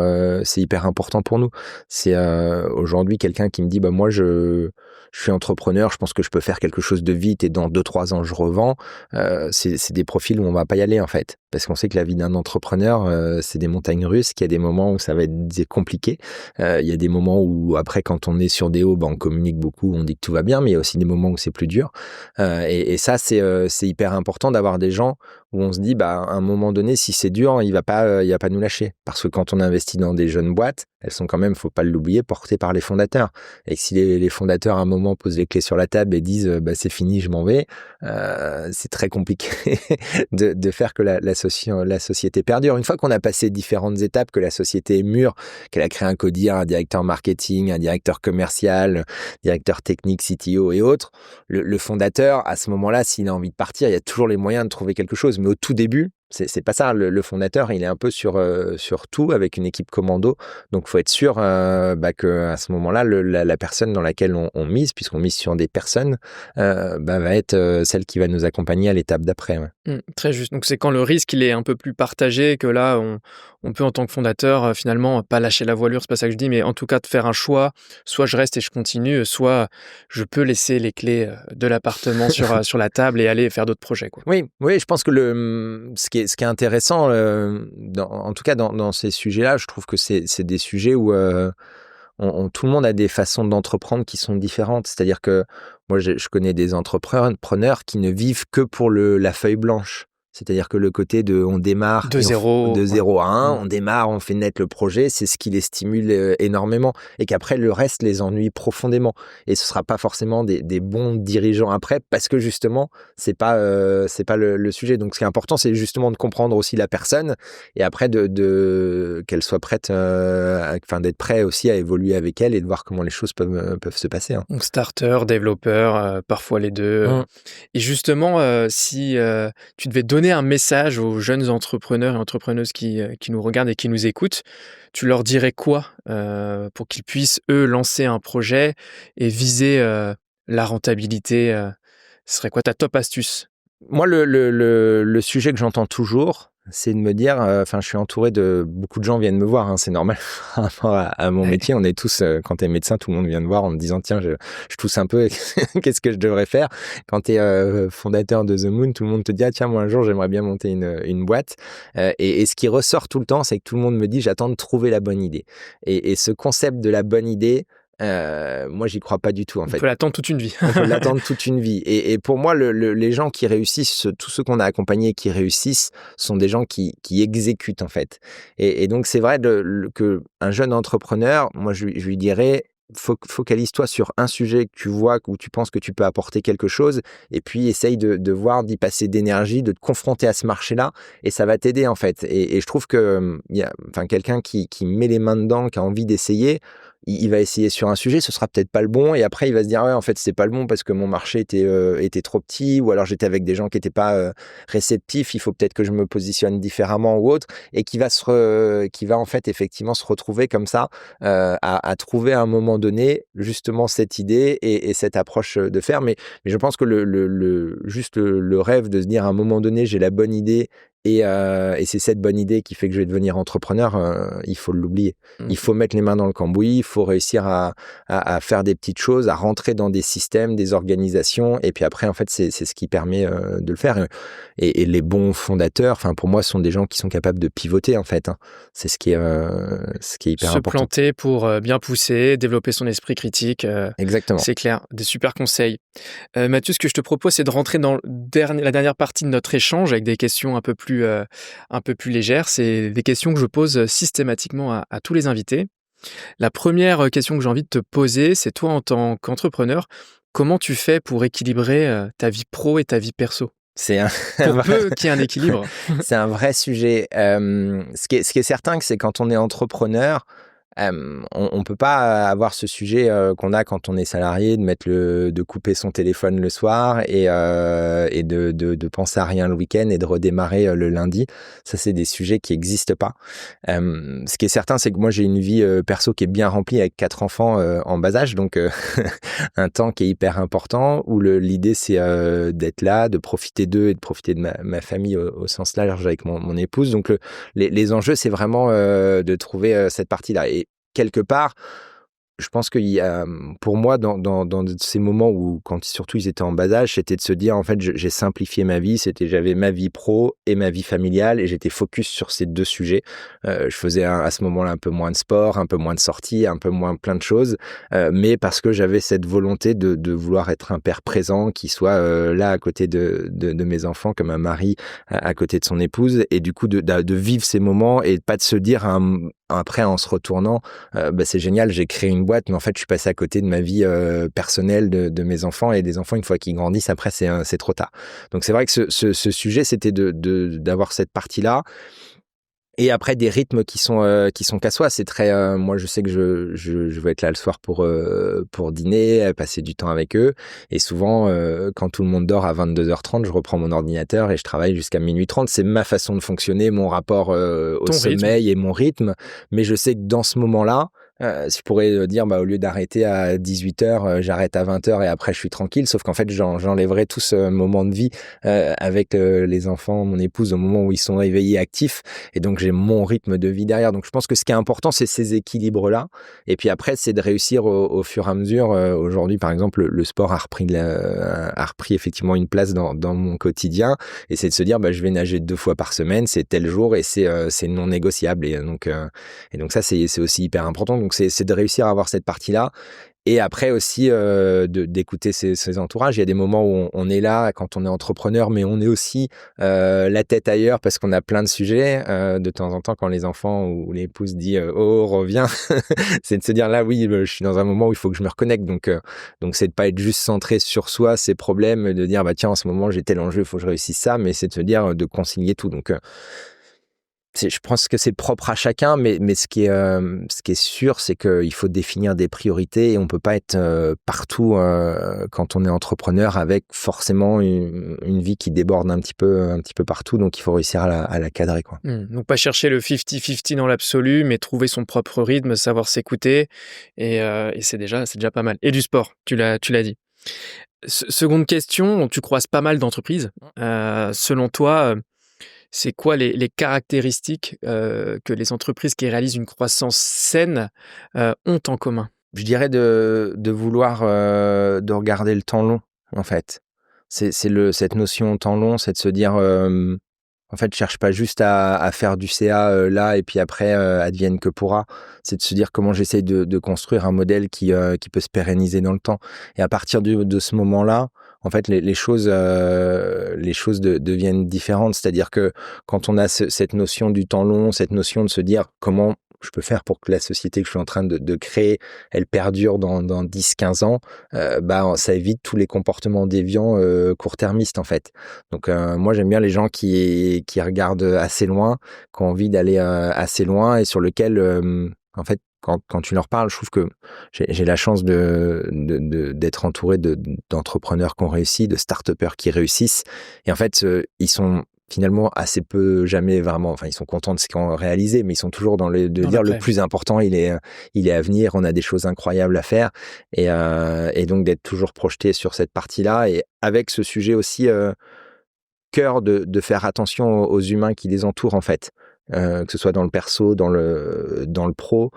important pour nous. C'est aujourd'hui quelqu'un qui me dit, bah moi, je je suis entrepreneur, je pense que je peux faire quelque chose de vite et dans 2-3 ans, je revends. C'est des profils où on va pas y aller, en fait. Parce qu'on sait que la vie d'un entrepreneur, c'est des montagnes russes, qu'il y a des moments où ça va être compliqué. Il y a des moments où, après, quand on est sur des hauts, on communique beaucoup, on dit que tout va bien, mais il y a aussi des moments où c'est plus dur. Et ça, c'est hyper important d'avoir des gens où on se dit, à un moment donné, si c'est dur, il va pas nous lâcher. Parce que quand on investit dans des jeunes boîtes, elles sont quand même, faut pas l'oublier, portées par les fondateurs. Et que si les fondateurs, à un moment, posent les clés sur la table et disent, c'est fini, je m'en vais, c'est très compliqué de faire que la société perdure. Une fois qu'on a passé différentes étapes, que la société est mûre, qu'elle a créé un codir, un directeur marketing, un directeur commercial, directeur technique, CTO et autres, le fondateur, à ce moment-là, s'il a envie de partir, il y a toujours les moyens de trouver quelque chose. Mais au tout début, c'est pas ça. Le fondateur, il est un peu sur tout avec une équipe commando. Donc, faut être sûr que à ce moment-là, la personne dans laquelle on mise, puisqu'on mise sur des personnes, va être celle qui va nous accompagner à l'étape d'après. Ouais. Très juste. Donc, c'est quand le risque il est un peu plus partagé que là, on peut en tant que fondateur finalement pas lâcher la voilure. C'est pas ça que je dis, mais en tout cas de faire un choix. Soit je reste et je continue, soit je peux laisser les clés de l'appartement sur la table et aller faire d'autres projets, quoi. Oui, je pense que ce qui est intéressant, en tout cas dans ces sujets-là, je trouve que c'est des sujets où tout le monde a des façons d'entreprendre qui sont différentes. C'est-à-dire que moi, je connais des entrepreneurs qui ne vivent que pour la feuille blanche. C'est-à-dire que le côté on démarre de zéro à 1, on démarre, on fait naître le projet, c'est ce qui les stimule énormément, et qu'après le reste les ennuie profondément. Et ce sera pas forcément des bons dirigeants après, parce que justement c'est pas le sujet. Donc ce qui est important, c'est justement de comprendre aussi la personne, et après qu'elle soit prête, d'être prêt aussi à évoluer avec elle et de voir comment les choses peuvent se passer. Hein. Donc starter, développeur, parfois les deux. Et justement, si tu devais donner un message aux jeunes entrepreneurs et entrepreneuses qui nous regardent et qui nous écoutent, tu leur dirais quoi pour qu'ils puissent, eux, lancer un projet et viser la rentabilité ce serait quoi ta top astuce? Moi, le sujet que j'entends toujours, c'est de me dire, je suis entouré de beaucoup de gens viennent me voir, hein, c'est normal par rapport à mon métier. On est tous, quand t'es médecin, tout le monde vient te voir en me disant, tiens, je tousse un peu, qu'est-ce que je devrais faire? Quand t'es fondateur de The Moon, tout le monde te dit, ah tiens, moi un jour j'aimerais bien monter une boîte. Et ce qui ressort tout le temps, c'est que tout le monde me dit, j'attends de trouver la bonne idée. Et ce concept de la bonne idée, moi j'y crois pas du tout en fait. On peut l'attendre toute une vie. On peut l'attendre toute une vie. Et pour moi, les gens qui réussissent, tous ceux qu'on a accompagnés qui réussissent, sont des gens qui exécutent en fait. Et donc c'est vrai que un jeune entrepreneur, moi je lui dirais, focalise-toi sur un sujet que tu vois, où tu penses que tu peux apporter quelque chose, et puis essaye de voir, d'y passer d'énergie, de te confronter à ce marché-là, et ça va t'aider en fait. Et je trouve que quelqu'un qui met les mains dedans, qui a envie d'essayer, il va essayer sur un sujet, ce sera peut-être pas le bon, et après il va se dire, ouais, en fait c'est pas le bon parce que mon marché était trop petit, ou alors j'étais avec des gens qui étaient pas réceptifs, il faut peut-être que je me positionne différemment ou autre, et qui va en fait effectivement se retrouver comme ça à trouver à un moment donné justement cette idée et cette approche de faire. Mais je pense que le rêve de se dire à un moment donné j'ai la bonne idée et c'est cette bonne idée qui fait que je vais devenir entrepreneur, il faut l'oublier. Il faut mettre les mains dans le cambouis, il faut réussir à faire des petites choses, à rentrer dans des systèmes, des organisations, et puis après en fait c'est ce qui permet de le faire. Et les bons fondateurs, pour moi, sont des gens qui sont capables de pivoter en fait. Hein. C'est ce qui est hyper important. Se planter pour bien pousser, développer son esprit critique. Exactement. C'est clair, des super conseils. Mathieu, ce que je te propose, c'est de rentrer dans la dernière partie de notre échange avec des questions un peu plus légères. C'est des questions que je pose systématiquement à tous les invités. La première question que j'ai envie de te poser, c'est toi en tant qu'entrepreneur, comment tu fais pour équilibrer ta vie pro et ta vie perso? Pour peu qu'il y ait un équilibre. C'est un vrai sujet. Ce qui est certain, c'est quand on est entrepreneur, on peut pas avoir ce sujet qu'on a quand on est salarié, de couper son téléphone le soir et de penser à rien le week-end et de redémarrer le lundi. Ça, c'est des sujets qui n'existent pas. Ce qui est certain, c'est que moi, j'ai une vie perso qui est bien remplie avec 4 enfants en bas âge, donc un temps qui est hyper important, où l'idée, c'est d'être là, de profiter d'eux et de profiter de ma famille au sens large avec mon épouse. Donc, les enjeux, c'est vraiment de trouver cette partie-là. Et quelque part, je pense qu'il y a, pour moi, dans ces moments où, quand surtout ils étaient en bas âge, c'était de se dire, en fait, j'ai simplifié ma vie. J'avais ma vie pro et ma vie familiale et j'étais focus sur ces deux sujets. Je faisais à ce moment-là un peu moins de sport, un peu moins de sorties, un peu moins plein de choses, mais parce que j'avais cette volonté de vouloir être un père présent, qui soit là à côté de mes enfants, comme un mari à côté de son épouse, et du coup de vivre ces moments et pas de se dire après en se retournant, c'est génial, j'ai créé une boîte, mais en fait, je suis passé à côté de ma vie personnelle, de mes enfants, et des enfants, une fois qu'ils grandissent, après, c'est trop tard. Donc, c'est vrai que ce sujet, c'était d'avoir cette partie-là. Et après, des rythmes qui sont qu'à soi. C'est très, moi, je sais que je veux être là le soir pour dîner, passer du temps avec eux. Et souvent, quand tout le monde dort à 22h30, je reprends mon ordinateur et je travaille jusqu'à minuit 30. C'est ma façon de fonctionner, mon rapport au sommeil et mon rythme. Mais je sais que dans ce moment-là, si je pourrais dire, au lieu d'arrêter à 18h, j'arrête à 20h et après je suis tranquille. Sauf qu'en fait, j'enlèverai tout ce moment de vie avec les enfants, mon épouse, au moment où ils sont éveillés, actifs. Et donc, j'ai mon rythme de vie derrière. Donc, je pense que ce qui est important, c'est ces équilibres-là. Et puis après, c'est de réussir au fur et à mesure. Aujourd'hui, par exemple, le sport a repris effectivement une place dans mon quotidien. Et c'est de se dire, je vais nager 2 fois par semaine, c'est tel jour et c'est non négociable. Et donc ça, c'est aussi hyper important. Donc, c'est de réussir à avoir cette partie-là. Et après aussi, d'écouter ses entourages. Il y a des moments où on est là quand on est entrepreneur, mais on est aussi la tête ailleurs parce qu'on a plein de sujets. De temps en temps, quand les enfants ou l'épouse dit oh, reviens, c'est de se dire là, oui, je suis dans un moment où il faut que je me reconnecte. Donc c'est de pas être juste centré sur soi, ses problèmes, de dire tiens, en ce moment, j'ai tel enjeu, il faut que je réussisse ça, mais c'est de se dire de concilier tout. Donc je pense que c'est propre à chacun, mais ce qui est sûr, c'est qu'il faut définir des priorités et on peut pas être partout quand on est entrepreneur avec forcément une vie qui déborde un petit peu partout. Donc il faut réussir à la cadrer, quoi. Donc pas chercher le 50-50 dans l'absolu, mais trouver son propre rythme, savoir s'écouter, et c'est déjà pas mal. Et du sport, tu l'as dit. Seconde question, tu croises pas mal d'entreprises. Selon toi, c'est quoi les caractéristiques que les entreprises qui réalisent une croissance saine ont en commun? Je dirais de vouloir de regarder le temps long, en fait. C'est cette notion temps long, c'est de se dire en fait, je cherche pas juste à faire du CA là et puis après advienne que pourra. C'est de se dire comment j'essaye de construire un modèle qui peut se pérenniser dans le temps. Et à partir de ce moment-là, en fait, les choses deviennent différentes. C'est-à-dire que quand on a cette notion du temps long, cette notion de se dire comment je peux faire pour que la société que je suis en train de créer, elle perdure dans 10-15 ans, ça évite tous les comportements déviants court-termistes, en fait. Donc, moi, j'aime bien les gens qui regardent assez loin, qui ont envie d'aller assez loin et sur lequel, en fait, quand tu leur parles, je trouve que j'ai la chance d'être entouré d'entrepreneurs qui ont réussi, de start-upers qui réussissent. Et en fait, ils sont finalement assez peu, jamais vraiment, enfin ils sont contents de ce qu'ils ont réalisé, mais ils sont toujours dans le plus important, il est à venir, on a des choses incroyables à faire, et donc d'être toujours projeté sur cette partie-là, et avec ce sujet aussi cœur de faire attention aux humains qui les entourent, en fait. Que ce soit dans le perso, dans le pro,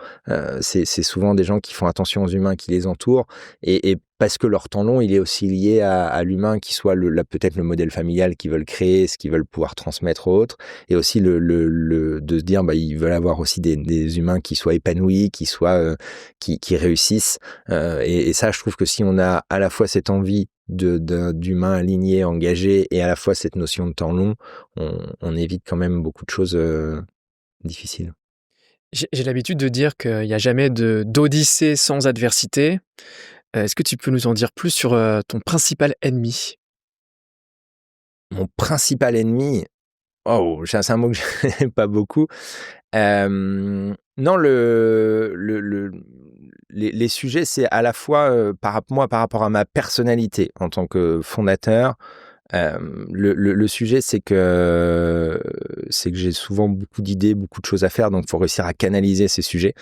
c'est souvent des gens qui font attention aux humains qui les entourent, et parce que leur temps long, il est aussi lié à l'humain, qui soit peut-être le modèle familial qu'ils veulent créer, ce qu'ils veulent pouvoir transmettre aux autres, et aussi de se dire ils veulent avoir aussi des humains qui soient épanouis, qui réussissent, et ça, je trouve que si on a à la fois cette envie d'humains alignés, engagés, et à la fois cette notion de temps long, on évite quand même beaucoup de choses difficiles. J'ai l'habitude de dire qu'il n'y a jamais d'odyssée sans adversité. Est-ce que tu peux nous en dire plus sur ton principal ennemi? Mon principal ennemi, oh, c'est un mot que j'aime pas beaucoup. Non, les sujets, c'est à la fois par rapport à ma personnalité en tant que fondateur, Le sujet, c'est que j'ai souvent beaucoup d'idées, beaucoup de choses à faire, donc il faut réussir à canaliser ces sujets.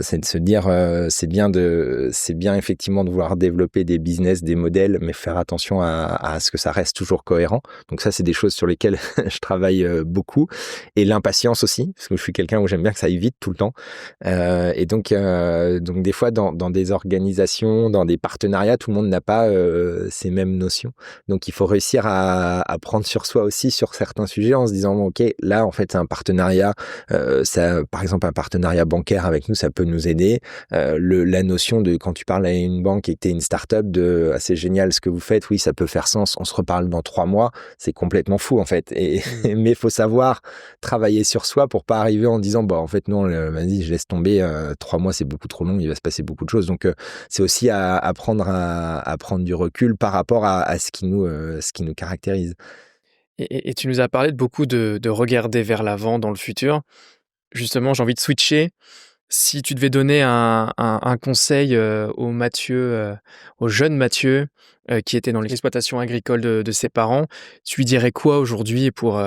C'est de se dire, c'est bien effectivement de vouloir développer des business, des modèles, mais faire attention à ce que ça reste toujours cohérent. Donc ça, c'est des choses sur lesquelles je travaille beaucoup. Et l'impatience aussi, parce que je suis quelqu'un où j'aime bien que ça aille vite tout le temps. Et donc des fois, dans des organisations, dans des partenariats, tout le monde n'a pas ces mêmes notions. Donc il faut réussir à prendre sur soi aussi sur certains sujets en se disant ok, là en fait c'est un partenariat, par exemple un partenariat bancaire avec nous, ça peut nous aider. La notion de quand tu parles à une banque et que tu es une start-up de c'est génial ce que vous faites, oui ça peut faire sens, on se reparle dans 3 mois, c'est complètement fou en fait. Mais il faut savoir travailler sur soi pour pas arriver en disant en fait non, vas-y je laisse tomber, 3 mois c'est beaucoup trop long, il va se passer beaucoup de choses. Donc c'est aussi à apprendre à prendre du recul par rapport à ce qui nous caractérise. Et tu nous as parlé de beaucoup de regarder vers l'avant dans le futur. Justement, j'ai envie de switcher. Si tu devais donner un conseil au Mathieu, au jeune Mathieu, qui était dans l'exploitation agricole de ses parents, tu lui dirais quoi aujourd'hui pour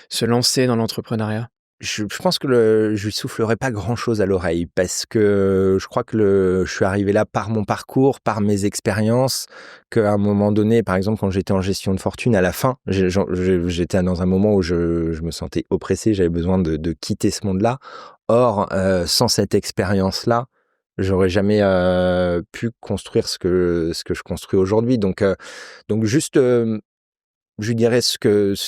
se lancer dans l'entrepreneuriat? Je pense que je lui soufflerai pas grand-chose à l'oreille parce que je crois que je suis arrivé là par mon parcours, par mes expériences, qu'à un moment donné, par exemple, quand j'étais en gestion de fortune, à la fin, j'étais dans un moment où je me sentais oppressé, j'avais besoin de quitter ce monde-là. Or, sans cette expérience-là, j'aurais jamais pu construire ce que je construis aujourd'hui. Donc juste, je lui dirais ce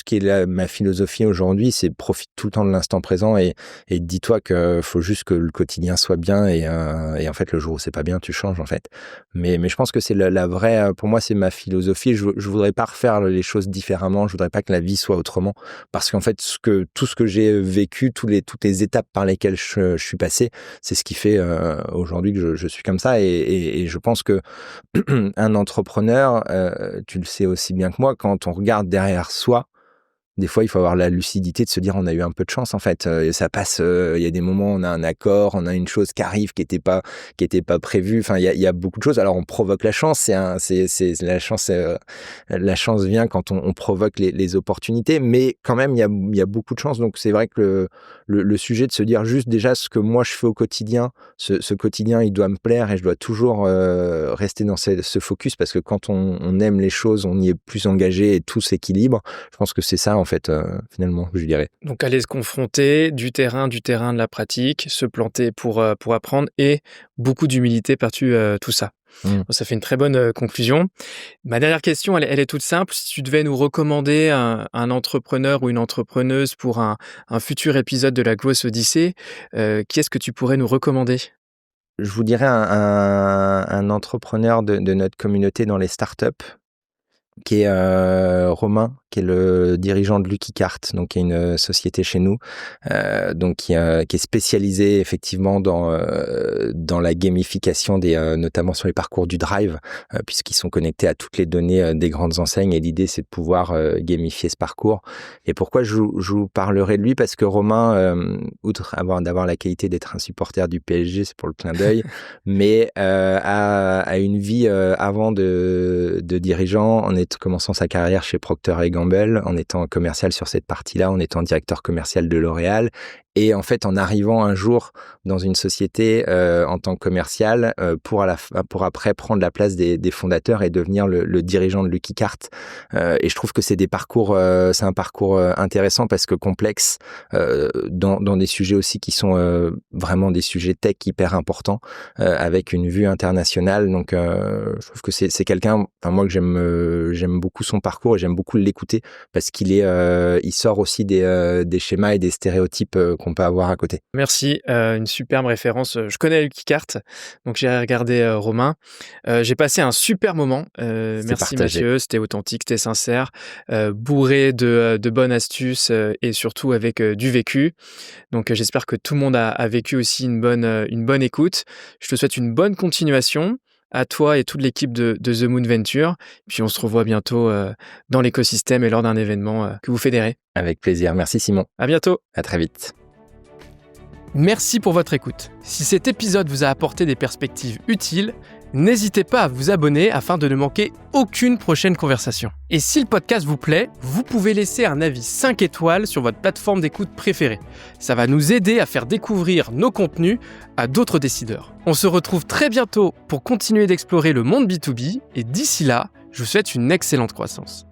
qui est ma philosophie aujourd'hui, c'est profite tout le temps de l'instant présent et dis-toi que faut juste que le quotidien soit bien et en fait le jour où c'est pas bien, tu changes en fait. Mais je pense que c'est la vraie, pour moi c'est ma philosophie. Je voudrais pas refaire les choses différemment. Je voudrais pas que la vie soit autrement parce qu'en fait tout ce que j'ai vécu, toutes les étapes par lesquelles je suis passé, c'est ce qui fait aujourd'hui que je suis comme ça et je pense que un entrepreneur, tu le sais aussi bien que moi, quand on regarde derrière soi, des fois, il faut avoir la lucidité de se dire on a eu un peu de chance en fait. Ça passe. Il y a des moments où on a un accord, on a une chose qui arrive qui était pas prévue. Enfin, il y a beaucoup de choses. Alors, on provoque la chance. C'est la chance. La chance vient quand on provoque les opportunités. Mais quand même, il y a beaucoup de chance. Donc, c'est vrai que le sujet de se dire juste déjà ce que moi je fais au quotidien, ce quotidien, il doit me plaire et je dois toujours rester dans ce focus parce que quand on aime les choses, on y est plus engagé et tout s'équilibre. Je pense que c'est ça en fait, finalement, je dirais. Donc aller se confronter, du terrain, de la pratique, se planter pour apprendre et beaucoup d'humilité par-dessus tout ça. Bon, ça fait une très bonne conclusion. Ma dernière question, elle est toute simple. Si tu devais nous recommander un entrepreneur ou une entrepreneuse pour un futur épisode de la Growth Odyssey, qui est-ce que tu pourrais nous recommander? Je vous dirais un entrepreneur de notre communauté dans les startups, qui est Romain, qui est le dirigeant de Lucky Cart, donc qui est une société chez nous, donc qui est spécialisée effectivement dans la gamification notamment sur les parcours du drive, puisqu'ils sont connectés à toutes les données des grandes enseignes et l'idée c'est de pouvoir gamifier ce parcours. Et pourquoi je vous parlerai de lui? Parce que Romain, outre d'avoir la qualité d'être un supporter du PSG, c'est pour le clin d'œil, mais a une vie avant de dirigeant, en commençant sa carrière chez Procter & Gamble, en étant commercial sur cette partie-là, en étant directeur commercial de L'Oréal. Et en fait, en arrivant un jour dans une société en tant que commercial pour après prendre la place des fondateurs et devenir le dirigeant de Lucky Cart. Et je trouve que c'est un parcours intéressant parce que complexe dans des sujets aussi qui sont vraiment des sujets tech hyper importants avec une vue internationale. Donc, je trouve que c'est quelqu'un, moi que j'aime beaucoup son parcours et j'aime beaucoup l'écouter parce il sort aussi des schémas et des stéréotypes qu'on peut avoir à côté. Merci, une superbe référence. Je connais Lucky Cart, donc j'ai regardé Romain. J'ai passé un super moment. Merci partagé. Mathieu, c'était authentique, c'était sincère, bourré de bonnes astuces et surtout avec du vécu. Donc j'espère que tout le monde a vécu aussi une bonne écoute. Je te souhaite une bonne continuation à toi et toute l'équipe de The Moon Venture. Puis on se revoit bientôt dans l'écosystème et lors d'un événement que vous fédérez. Avec plaisir. Merci Simon. À bientôt. À très vite. Merci pour votre écoute. Si cet épisode vous a apporté des perspectives utiles, N'hésitez pas à vous abonner afin de ne manquer aucune prochaine conversation. Et si le podcast vous plaît, vous pouvez laisser un avis 5 étoiles sur votre plateforme d'écoute préférée. Ça va nous aider à faire découvrir nos contenus à d'autres décideurs. On se retrouve très bientôt pour continuer d'explorer le monde B2B et d'ici là, je vous souhaite une excellente croissance.